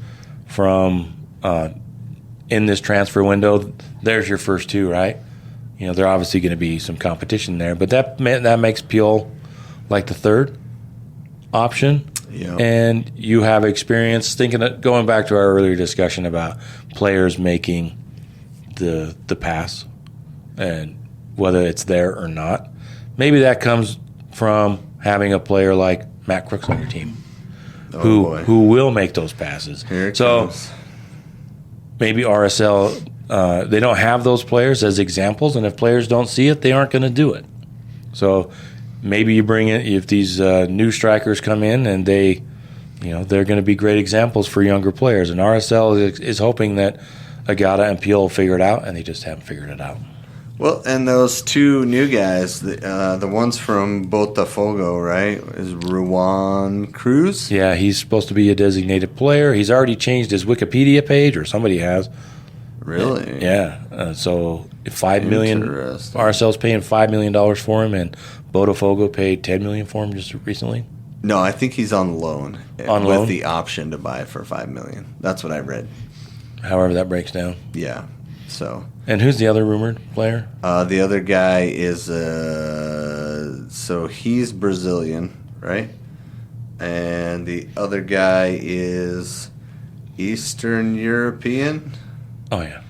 Speaker 2: from in this transfer window, there's your first 2, right? There are obviously going to be some competition there, but that makes Puyol like the third option.
Speaker 1: Yeah.
Speaker 2: And you have experience going back to our earlier discussion about players making the pass and whether it's there or not. Maybe that comes from having a player like Matt Crooks on your team who will make those passes.
Speaker 1: Here it comes.
Speaker 2: Maybe RSL, they don't have those players as examples, and if players don't see it, they aren't going to do it. So maybe you bring in, if these new strikers come in and they're going to be great examples for younger players. And RSL is hoping that Agata and Puyol figure it out, and they just haven't figured it out.
Speaker 1: Well, and those 2 new guys, the ones from Botafogo, right, is Ruan Cruz?
Speaker 2: Yeah, he's supposed to be a designated player. He's already changed his Wikipedia page, or somebody has.
Speaker 1: Really?
Speaker 2: Yeah. So $5 million. RSL's paying $5 million for him, and Botafogo paid $10 million for him just recently.
Speaker 1: No, I think he's on loan.
Speaker 2: With
Speaker 1: the option to buy for $5 million. That's what I read.
Speaker 2: However that breaks down.
Speaker 1: Yeah. So.
Speaker 2: And who's the other rumored player?
Speaker 1: The other guy is so he's Brazilian, right? And the other guy is Eastern European.
Speaker 2: Oh yeah.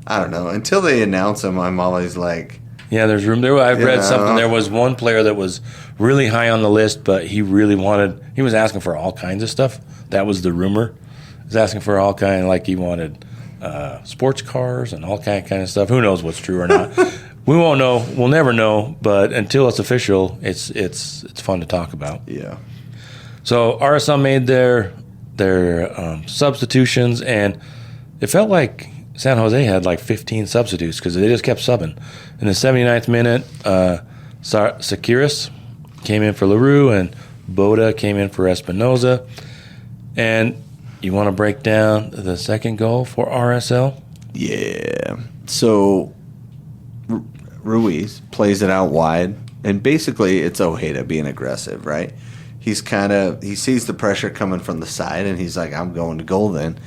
Speaker 1: I don't know. Until they announce him, I'm always like.
Speaker 2: Yeah, there's room there. I've read something. There was one player that was really high on the list, but he was asking for all kinds of stuff. That was the rumor. He was asking for all kind, like he wanted sports cars and all kind of stuff. Who knows what's true or not? We won't know. We'll never know. But until it's official, it's fun to talk about.
Speaker 1: Yeah.
Speaker 2: So RSL made their substitutions, and it felt like San Jose had like 15 substitutes because they just kept subbing. In the 79th minute, Sakiris came in for LaRue, and Boda came in for Espinoza. And you want to break down the second goal for RSL?
Speaker 1: Yeah. So Ruiz plays it out wide, and basically it's Ojeda being aggressive, right? he sees the pressure coming from the side, and he's like, I'm going to goal then.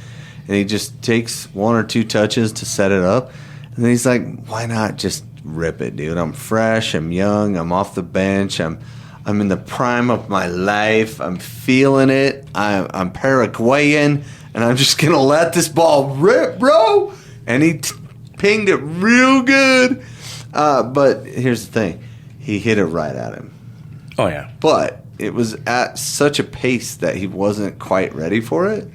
Speaker 1: And he just takes 1 or 2 touches to set it up. And then he's like, why not just rip it, dude? I'm fresh. I'm young. I'm off the bench. I'm in the prime of my life. I'm feeling it. I'm Paraguayan, and I'm just going to let this ball rip, bro. And he pinged it real good. But here's the thing. He hit it right at him.
Speaker 2: Oh, yeah.
Speaker 1: But it was at such a pace that he wasn't quite ready for it.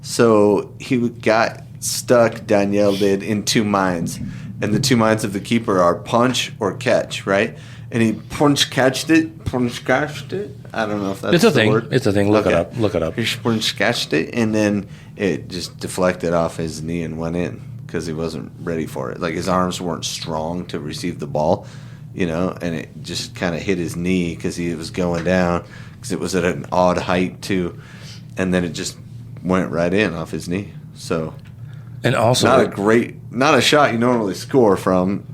Speaker 1: So he got stuck, Danielle did, in 2 minds. And the 2 minds of the keeper are punch or catch, right? And he punch-catched it. I don't know if that's the word.
Speaker 2: It's a thing. Look it up.
Speaker 1: He punch-catched it, and then it just deflected off his knee and went in because he wasn't ready for it. Like, his arms weren't strong to receive the ball, and it just kind of hit his knee because he was going down because it was at an odd height, too. And then it just went right in off his knee. So,
Speaker 2: and also
Speaker 1: not a shot you normally score from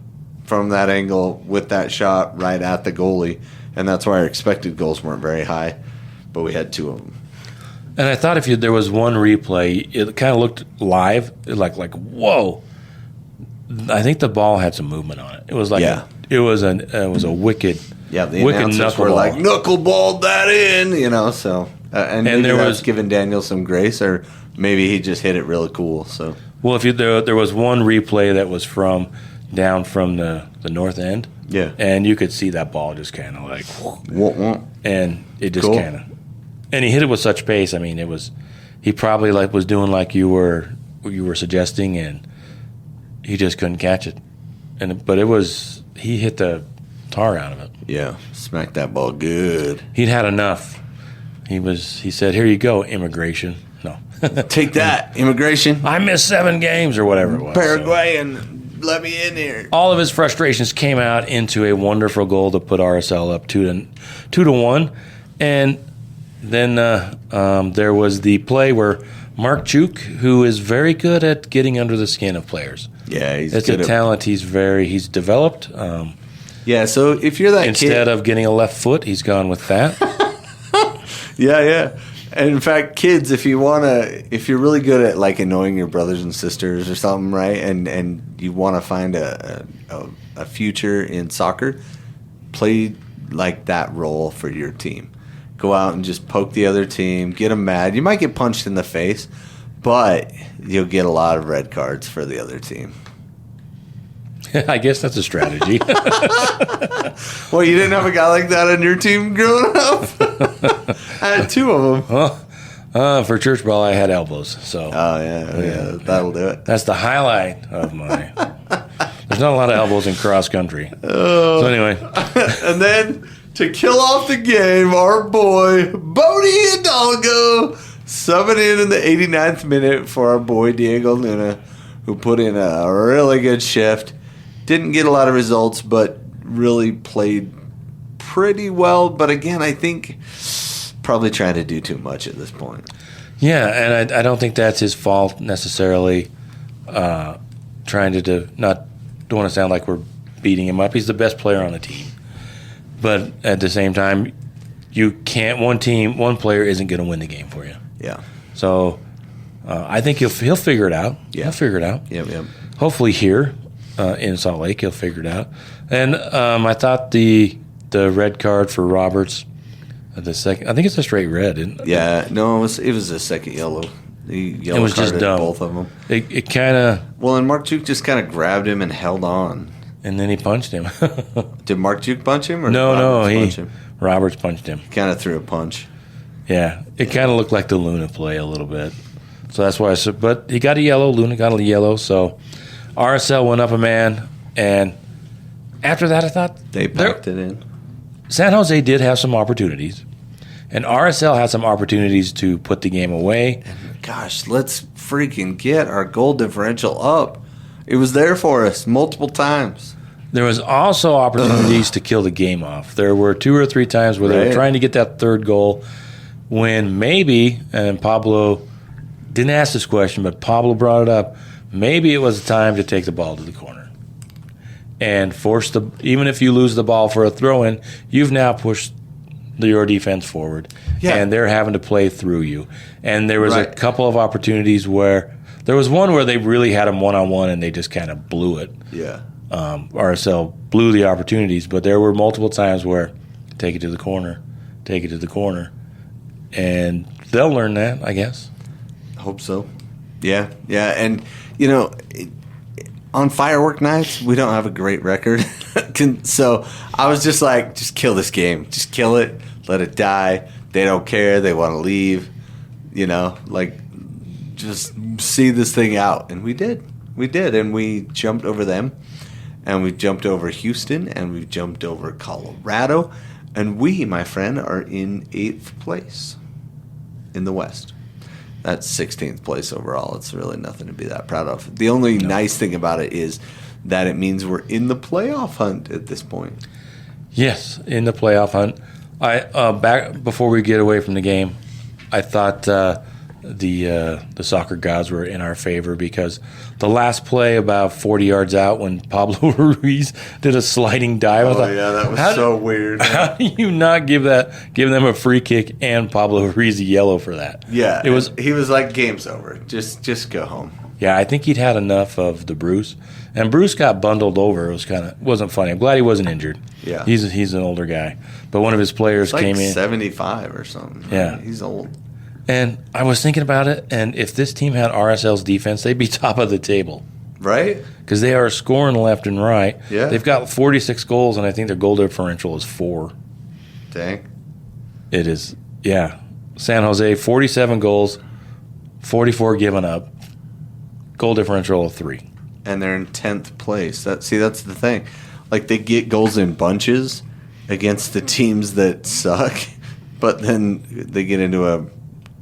Speaker 1: that angle with that shot right at the goalie, and that's why our expected goals weren't very high, but we had 2 of them.
Speaker 2: And I thought if there was one replay, it kind of looked live, like whoa. I think the ball had some movement on it. It was like it was a wicked
Speaker 1: the announcers were like knuckleballed that in, so. And maybe there was giving Daniel some grace, or maybe he just hit it really cool. So,
Speaker 2: well, if there was one replay that was down from the north end, and you could see that ball just kind of like, and it just kind of, and he hit it with such pace. I mean, he probably was doing like you were suggesting, and he just couldn't catch it. But he hit the tar out of it.
Speaker 1: Yeah, smacked that ball good.
Speaker 2: He'd had enough. He said, here you go, immigration. No.
Speaker 1: Take that, immigration.
Speaker 2: I missed 7 games or whatever it was.
Speaker 1: Paraguayan, let me in here.
Speaker 2: All of his frustrations came out into a wonderful goal to put RSL up 2-1. And then there was the play where Mark Chuk, who is very good at getting under the skin of players.
Speaker 1: Yeah, he's
Speaker 2: good. It's a talent he's developed.
Speaker 1: So if you're that
Speaker 2: instead of getting a left foot, he's gone with that.
Speaker 1: Yeah. And in fact, kids, if you're really good at like annoying your brothers and sisters or something, right? And you want to find a future in soccer, play like that role for your team. Go out and just poke the other team, get them mad. You might get punched in the face, but you'll get a lot of red cards for the other team.
Speaker 2: I guess that's a strategy.
Speaker 1: Well, you didn't have a guy like that on your team growing up? I had 2 of them.
Speaker 2: Well, for church ball, I had elbows. So.
Speaker 1: Oh, yeah, that'll do it.
Speaker 2: That's the highlight of my... There's not a lot of elbows in cross country. So anyway.
Speaker 1: And then, to kill off the game, our boy, Bodie Hidalgo, subbing in the 89th minute for our boy, Diego Luna, who put in a really good shift. Didn't get a lot of results, but really played pretty well. But again, I think probably trying to do too much at this point.
Speaker 2: Yeah, and I don't think that's his fault necessarily. Trying to don't want to sound like we're beating him up. He's the best player on the team. But at the same time, you can't. One player isn't going to win the game for you.
Speaker 1: Yeah.
Speaker 2: So I think he'll figure it out.
Speaker 1: Yeah.
Speaker 2: He'll figure it out.
Speaker 1: Yep.
Speaker 2: Hopefully here. In Salt Lake, he'll figure it out. And I thought the red card for Roberts, the second, I think it's a straight red, isn't it?
Speaker 1: Yeah, no, it was a second yellow. It
Speaker 2: was just dumb.
Speaker 1: Both of them.
Speaker 2: It kind of.
Speaker 1: Well, and Mark Juke just kind of grabbed him and held on.
Speaker 2: And then he punched him.
Speaker 1: Did Mark Juke punch him? Or
Speaker 2: No,
Speaker 1: punch him?
Speaker 2: Roberts punched him.
Speaker 1: Kind of threw a punch.
Speaker 2: Yeah, it kind of looked like the Luna play a little bit. So that's why I said, but he got a yellow. Luna got a yellow. So RSL went up a man. And after that, I thought
Speaker 1: they packed it in.
Speaker 2: San Jose did have some opportunities, and RSL had some opportunities to put the game away.
Speaker 1: And gosh, let's freaking get our goal differential up. It was there for us multiple times.
Speaker 2: There was also opportunities to kill the game off. There were 2 or 3 times where they were trying to get that third goal when maybe, and Pablo didn't ask this question, but Pablo brought it up, maybe it was the time to take the ball to the corner. And even if you lose the ball for a throw-in, you've now pushed your defense forward, and they're having to play through you. And there was a couple of opportunities where there was one where they really had them one-on-one, and they just kind of blew it.
Speaker 1: Yeah.
Speaker 2: RSL blew the opportunities, but there were multiple times where take it to the corner, and they'll learn that, I guess.
Speaker 1: Hope so. Yeah, and on firework nights, we don't have a great record. So I was just like, just kill this game. Just kill it. Let it die. They don't care. They want to leave. Just see this thing out. And we did. And we jumped over them. And we jumped over Houston. And we jumped over Colorado. And we, my friend, are in 8th place in the West. That's 16th place overall. It's really nothing to be that proud of. The only nice thing about it is that it means we're in the playoff hunt at this point.
Speaker 2: Yes, in the playoff hunt. I back before we get away from the game, I thought the soccer gods were in our favor because the last play about 40 yards out when Pablo Ruiz did a sliding dive. I was like,
Speaker 1: that was so weird.
Speaker 2: How do you not give them a free kick and Pablo Ruiz a yellow for that?
Speaker 1: Yeah, he was like, game's over. Just go home.
Speaker 2: Yeah, I think he'd had enough of the Bruce, and Bruce got bundled over. It wasn't funny. I'm glad he wasn't injured.
Speaker 1: Yeah,
Speaker 2: he's an older guy, but one of his players came in
Speaker 1: 75 or something. Right?
Speaker 2: Yeah,
Speaker 1: he's old.
Speaker 2: And I was thinking about it, and if this team had RSL's defense, they'd be top of the table.
Speaker 1: Right?
Speaker 2: Because they are scoring left and right.
Speaker 1: Yeah.
Speaker 2: They've got 46 goals, and I think their goal differential is 4.
Speaker 1: Dang.
Speaker 2: It is, yeah. San Jose, 47 goals, 44 given up, goal differential of 3.
Speaker 1: And they're in 10th place. That's the thing. Like, they get goals in bunches against the teams that suck, but then they get into a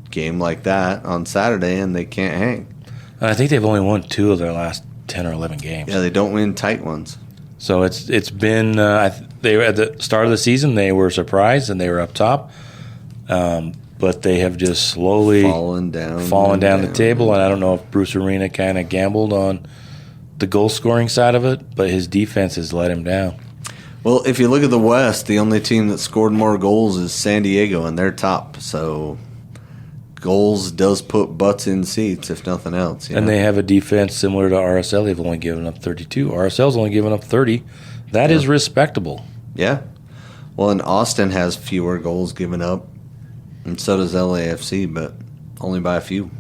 Speaker 1: game like that on Saturday and they can't hang.
Speaker 2: I think they've only won 2 of their last 10 or 11 games.
Speaker 1: Yeah, they don't win tight ones.
Speaker 2: So it's been they were at the start of the season they were surprised and they were up top, but they have just slowly fallen down the table. And I don't know if Bruce Arena kind of gambled on the goal scoring side of it, but his defense has let him down.
Speaker 1: Well, if you look at the West, the only team that scored more goals is San Diego, and they're top. So goals does put butts in seats, if nothing else.
Speaker 2: And they have a defense similar to RSL. They've only given up 32. RSL's only given up 30. That is respectable.
Speaker 1: Yeah. Well, and Austin has fewer goals given up, and so does LAFC, but only by a few.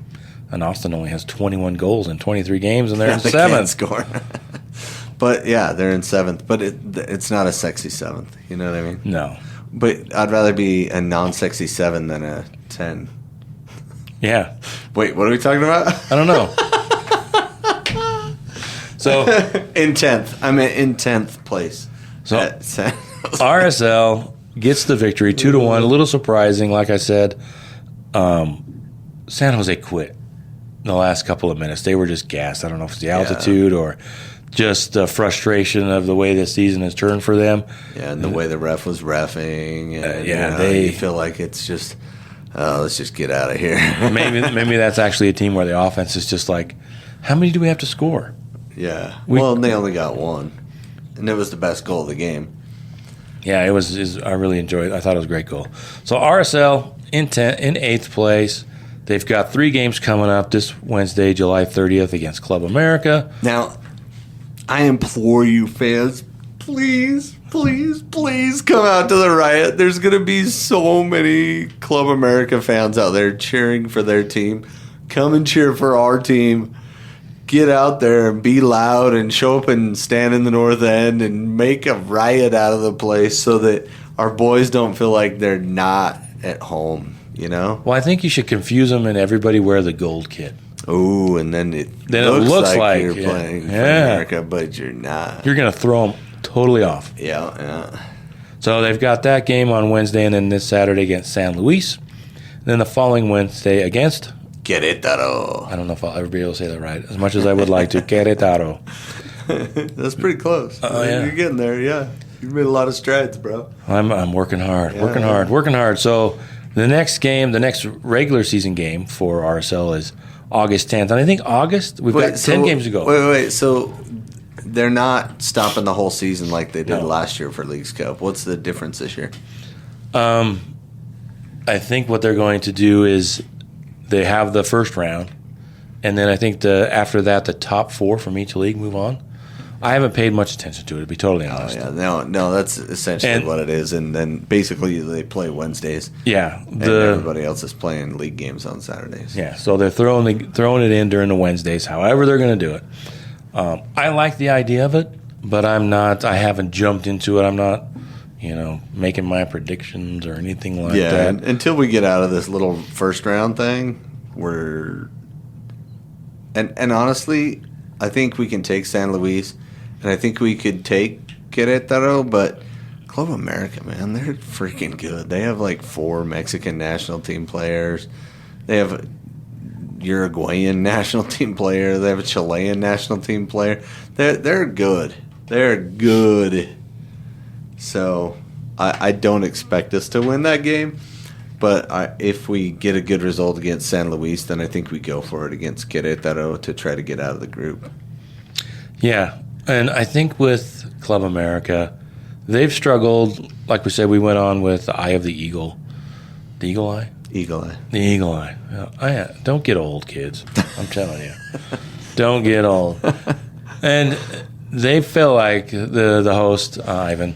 Speaker 2: And Austin only has 21 goals in 23 games, and they're in 7th.
Speaker 1: Can't score. But, yeah, they're in 7th. But it's not a sexy 7th. You know what I mean?
Speaker 2: No.
Speaker 1: But I'd rather be a non-sexy 7 than a 10.
Speaker 2: Yeah.
Speaker 1: Wait, what are we talking about?
Speaker 2: I don't know. So
Speaker 1: in 10th. I'm in 10th place.
Speaker 2: So RSL gets the victory 2-1. A little surprising, like I said. San Jose quit in the last couple of minutes. They were just gassed. I don't know if it's the altitude or just the frustration of the way this season has turned for them.
Speaker 1: Yeah, and the way the ref was reffing. And, they feel like it's just, let's just get out of here.
Speaker 2: maybe that's actually a team where the offense is just like, how many do we have to score?
Speaker 1: Yeah. And they only got 1. And it was the best goal of the game.
Speaker 2: Yeah, it was. I really enjoyed it. I thought it was a great goal. So RSL in 8th place. They've got 3 games coming up this Wednesday, July 30th against Club America.
Speaker 1: Now, I implore you fans, please, please, please come out to the Riot. There's going to be so many Club America fans out there cheering for their team. Come and cheer for our team. Get out there and be loud and show up and stand in the north end and make a riot out of the place so that our boys don't feel like they're not at home, you know?
Speaker 2: Well, I think you should confuse them and everybody wear the gold kit.
Speaker 1: Oh, and then it looks like you're playing for America, but you're not.
Speaker 2: You're going to throw them totally off.
Speaker 1: Yeah.
Speaker 2: So they've got that game on Wednesday and then this Saturday against San Luis. And then the following Wednesday against
Speaker 1: Querétaro.
Speaker 2: I don't know if I'll ever be able to say that right, as much as I would like to. Querétaro.
Speaker 1: That's pretty close.
Speaker 2: Yeah.
Speaker 1: You're getting there, yeah. You've made a lot of strides, bro.
Speaker 2: I'm working hard, working hard. So the next game, the next regular season game for RSL is August 10th. And I think we've got 10 games to go.
Speaker 1: Wait. So they're not stopping the whole season like they did last year for Leagues Cup. What's the difference this year?
Speaker 2: I think what they're going to do is they have the first round, and then I think after that, the top 4 from each league move on. I haven't paid much attention to it, to be totally honest.
Speaker 1: Oh, yeah. No, that's essentially what it is. And then basically they play Wednesdays.
Speaker 2: Yeah.
Speaker 1: And everybody else is playing league games on Saturdays.
Speaker 2: Yeah, so they're throwing it in during the Wednesdays, however they're going to do it. I like the idea of it, but I haven't jumped into it. I'm not, making my predictions or anything like that.
Speaker 1: Yeah, until we get out of this little first round thing, and honestly, I think we can take San Luis, and I think we could take Querétaro, but Club America, man, they're freaking good. They have like 4 Mexican national team players. They have a Uruguayan national team player. They have a Chilean national team player. They're good. They're good. So I don't expect us to win that game, but if we get a good result against San Luis, then I think we go for it against Querétaro to try to get out of the group.
Speaker 2: Yeah, and I think with Club America, they've struggled. Like we said, we went on with the Eye of the Eagle. The Eagle Eye?
Speaker 1: Eagle Eye.
Speaker 2: The Eagle Eye. Don't get old, kids. I'm telling you. Don't get old. And they feel like the host, Ivan,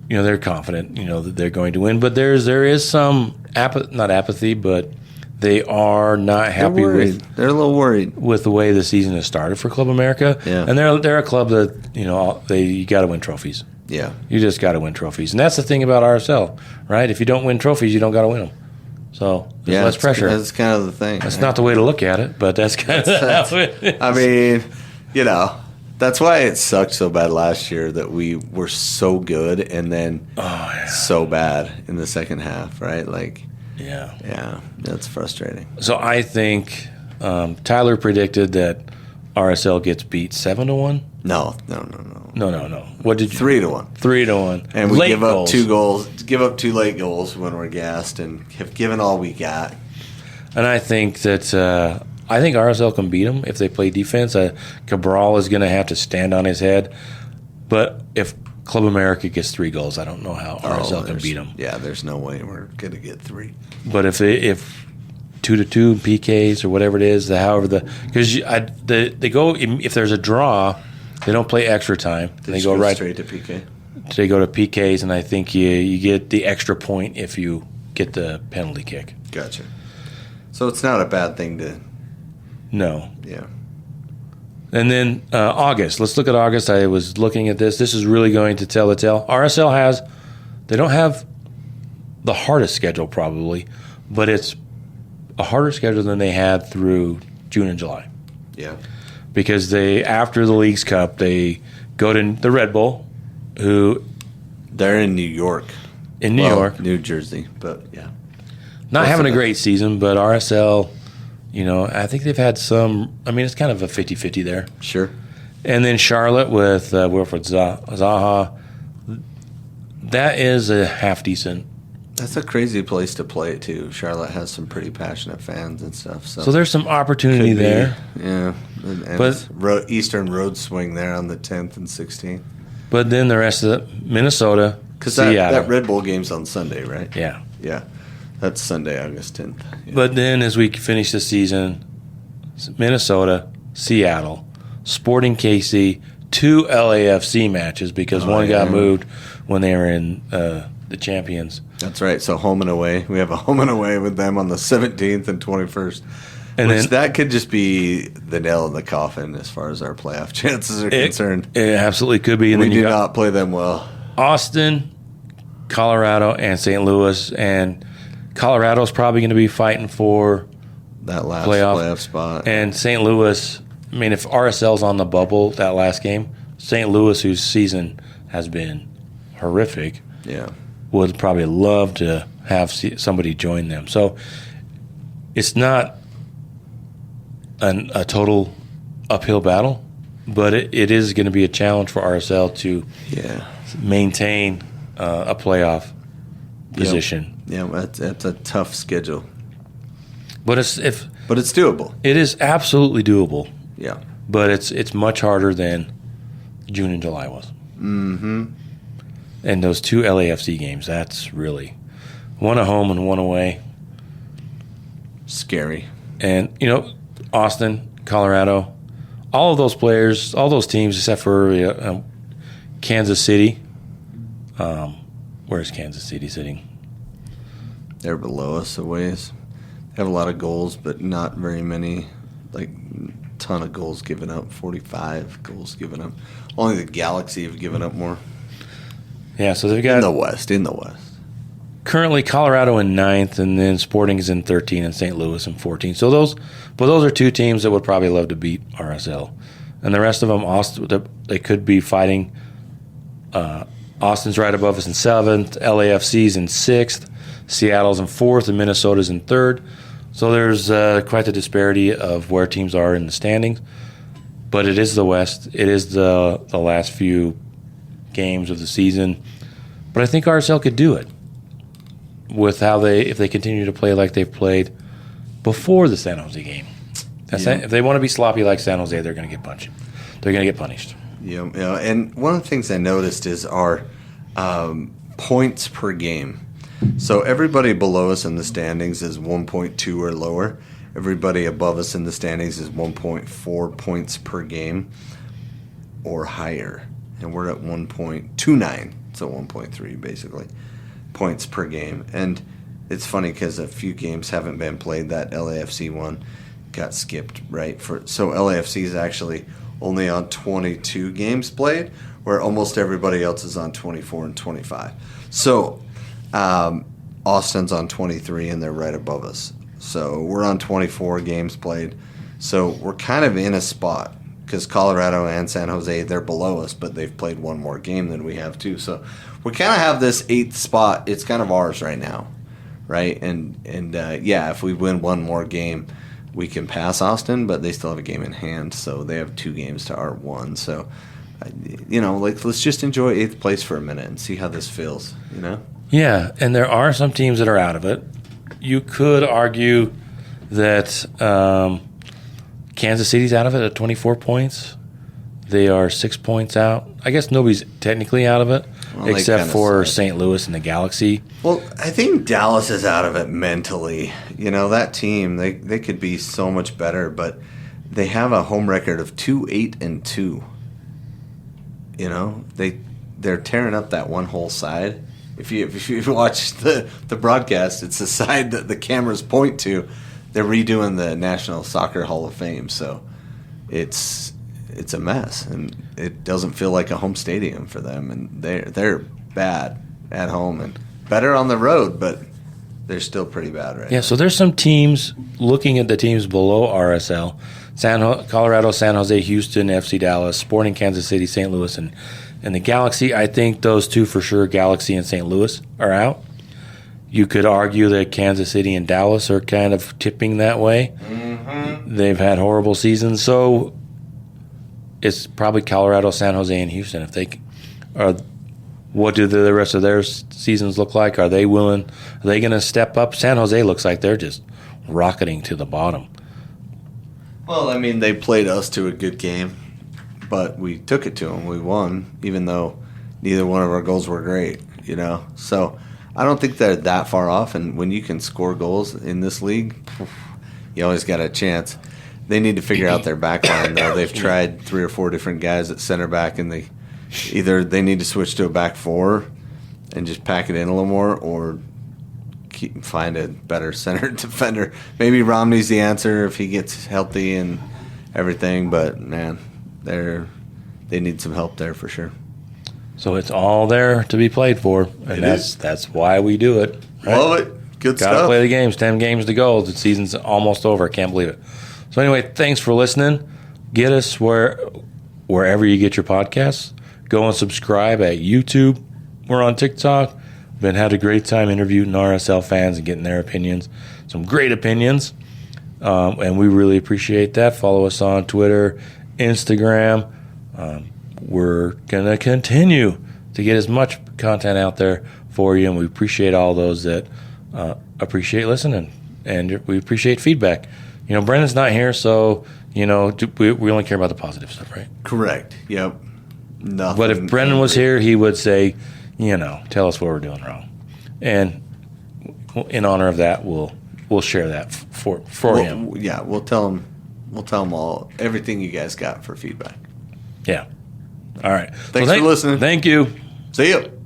Speaker 2: they're confident, that they're going to win. But there is some, not apathy, but they are not happy
Speaker 1: They're a little worried
Speaker 2: with the way the season has started for Club America.
Speaker 1: Yeah.
Speaker 2: And they're a club that, you got to win trophies.
Speaker 1: Yeah.
Speaker 2: You just got to win trophies. And that's the thing about RSL, right? If you don't win trophies, you don't got to win them. So there's less pressure.
Speaker 1: That's kind of the thing.
Speaker 2: That's not the way to look at it, but that's kind of how it is.
Speaker 1: I mean, that's why it sucked so bad last year that we were so good and then so bad in the second half, right? Yeah, that's frustrating.
Speaker 2: So I think Tyler predicted that RSL gets beat 7-1.
Speaker 1: No.
Speaker 2: What did you?
Speaker 1: 3-1.
Speaker 2: 3-1.
Speaker 1: And we
Speaker 2: late
Speaker 1: give
Speaker 2: goals.
Speaker 1: up 2 goals. Give up 2 late goals when we're gassed, and have given all we got.
Speaker 2: And I think that RSL can beat them if they play defense. Cabral is going to have to stand on his head. But if Club America gets 3 goals, I don't know how RSL can beat them.
Speaker 1: Yeah, there's no way we're going to get 3.
Speaker 2: But if 2-2 PKs or whatever it is, because they go, if there's a draw, they don't play extra time. They go right
Speaker 1: straight to PK.
Speaker 2: They go to PKs, and I think you get the extra point if you get the penalty kick.
Speaker 1: Gotcha. So it's not a bad thing to.
Speaker 2: No.
Speaker 1: Yeah.
Speaker 2: And then August. Let's look at August. I was looking at this. This is really going to tell the tale. RSL they don't have the hardest schedule probably, but it's a harder schedule than they had through June and July.
Speaker 1: Yeah.
Speaker 2: Because after the Leagues Cup, they go to the Red Bull, who...
Speaker 1: They're in New York.
Speaker 2: In New York.
Speaker 1: New Jersey, but yeah.
Speaker 2: Not having a great season, but RSL, I think they've had some... I mean, it's kind of a 50-50 there.
Speaker 1: Sure.
Speaker 2: And then Charlotte with Wilfred Zaha. That is a half-decent...
Speaker 1: That's a crazy place to play it, too. Charlotte has some pretty passionate fans and stuff. So
Speaker 2: there's some opportunity there.
Speaker 1: Yeah. But Eastern Road swing there on the 10th and 16th.
Speaker 2: But then the rest of Minnesota,
Speaker 1: because that Red Bull game's on Sunday, right?
Speaker 2: Yeah.
Speaker 1: Yeah. That's Sunday, August 10th. Yeah.
Speaker 2: But then as we finish the season, Minnesota, Seattle, Sporting KC, 2 LAFC matches because one got moved when they were in the Champions.
Speaker 1: That's right. So home and away. We have a home and away with them on the 17th and 21st. That could just be the nail in the coffin as far as our playoff chances are concerned.
Speaker 2: It absolutely could be. And
Speaker 1: we do not play them well.
Speaker 2: Austin, Colorado, and St. Louis. And Colorado's probably going to be fighting for
Speaker 1: that last playoff spot.
Speaker 2: And St. Louis, I mean, if RSL's on the bubble that last game, St. Louis, whose season has been horrific, would probably love to have somebody join them. So it's not a total uphill battle, but it is going to be a challenge for RSL to maintain a playoff position.
Speaker 1: Yeah, that's a tough schedule.
Speaker 2: But it's
Speaker 1: doable.
Speaker 2: It is absolutely doable.
Speaker 1: Yeah.
Speaker 2: But it's much harder than June and July was.
Speaker 1: Mm-hmm.
Speaker 2: And those 2 LAFC games, that's really one at home and one away.
Speaker 1: Scary.
Speaker 2: And, Austin, Colorado, all of those players, all those teams except for Kansas City. Where's Kansas City sitting?
Speaker 1: They're below us a ways. They have a lot of goals, but not very many, ton of goals given up, 45 goals given up. Only the Galaxy have given up more.
Speaker 2: Yeah, so they've got...
Speaker 1: In the West.
Speaker 2: Currently, Colorado in 9th, and then Sporting is in 13, and St. Louis in 14. So those are 2 teams that would probably love to beat RSL. And the rest of them, Austin, they could be fighting. Austin's right above us in 7th, LAFC's in 6th, Seattle's in 4th, and Minnesota's in 3rd. So there's quite the disparity of where teams are in the standings. But it is the West. It is the last few games of the season. But I think RSL could do it with if they continue to play like they've played before the San Jose game. If they want to be sloppy like San Jose, they're going to get punched. They're going to get punished.
Speaker 1: Yeah, and one of the things I noticed is our points per game. So everybody below us in the standings is 1.2 or lower. Everybody above us in the standings is 1.4 points per game or higher. And we're at 1.29, so 1.3 basically, points per game. And it's funny because a few games haven't been played. That LAFC one got skipped, right? So LAFC is actually only on 22 games played, where almost everybody else is on 24 and 25. So Austin's on 23, and they're right above us. So we're on 24 games played. So we're kind of in a spot because Colorado and San Jose, they're below us, but they've played one more game than we have too. So we kind of have this 8th spot. It's kind of ours right now, right? And if we win one more game, we can pass Austin, but they still have a game in hand, so they have 2 games to our 1. So, let's just enjoy 8th place for a minute and see how this feels,
Speaker 2: Yeah, and there are some teams that are out of it. You could argue that Kansas City's out of it at 24 points. They are 6 points out. I guess nobody's technically out of it, except for St. Louis and the Galaxy.
Speaker 1: Well, I think Dallas is out of it mentally. That team, they could be so much better, but they have a home record of 2-8-2. They're tearing up that one whole side. If you watch the broadcast, it's the side that the cameras point to. They're redoing the National Soccer Hall of Fame, so it's a mess, and it doesn't feel like a home stadium for them. And they're bad at home and better on the road, but they're still pretty bad right now.
Speaker 2: Yeah, so there's some teams looking at the teams below RSL: Colorado, San Jose, Houston, FC Dallas, Sporting Kansas City, St. Louis, and the Galaxy. I think those 2 for sure, Galaxy and St. Louis, are out. You could argue that Kansas City and Dallas are kind of tipping that way. Mm-hmm. They've had horrible seasons, so it's probably Colorado, San Jose, and Houston. If they are, what do the rest of their seasons look like? Are they willing? Are they going to step up? San Jose looks like they're just rocketing to the bottom.
Speaker 1: Well, they played us to a good game, but we took it to them. We won, even though neither one of our goals were great. So I don't think they're that far off. And when you can score goals in this league, you always got a chance. They need to figure out their back line, though. They've tried 3 or 4 different guys at center back, and they need to switch to a back 4 and just pack it in a little more, or find a better center defender. Maybe Romney's the answer if he gets healthy and everything, but, man, they need some help there for sure.
Speaker 2: So it's all there to be played for, and that's why we do it. Right?
Speaker 1: Love it. Good stuff.
Speaker 2: Got to play the games. 10 games to go. The season's almost over. I can't believe it. So anyway, thanks for listening. Get us wherever you get your podcasts. Go and subscribe at YouTube. We're on TikTok. Had a great time interviewing RSL fans and getting their opinions. Some great opinions, and we really appreciate that. Follow us on Twitter, Instagram. We're going to continue to get as much content out there for you, and we appreciate all those that appreciate listening, and we appreciate feedback. Brendan's not here, so, we only care about the positive stuff, right?
Speaker 1: Correct. Yep. Nothing.
Speaker 2: But if Brendan was here, he would say, tell us what we're doing wrong. And in honor of that, we'll share that for him.
Speaker 1: Yeah, we'll tell him. We'll tell him everything you guys got for feedback.
Speaker 2: Yeah. All right.
Speaker 1: Thanks for listening.
Speaker 2: Thank you.
Speaker 1: See you.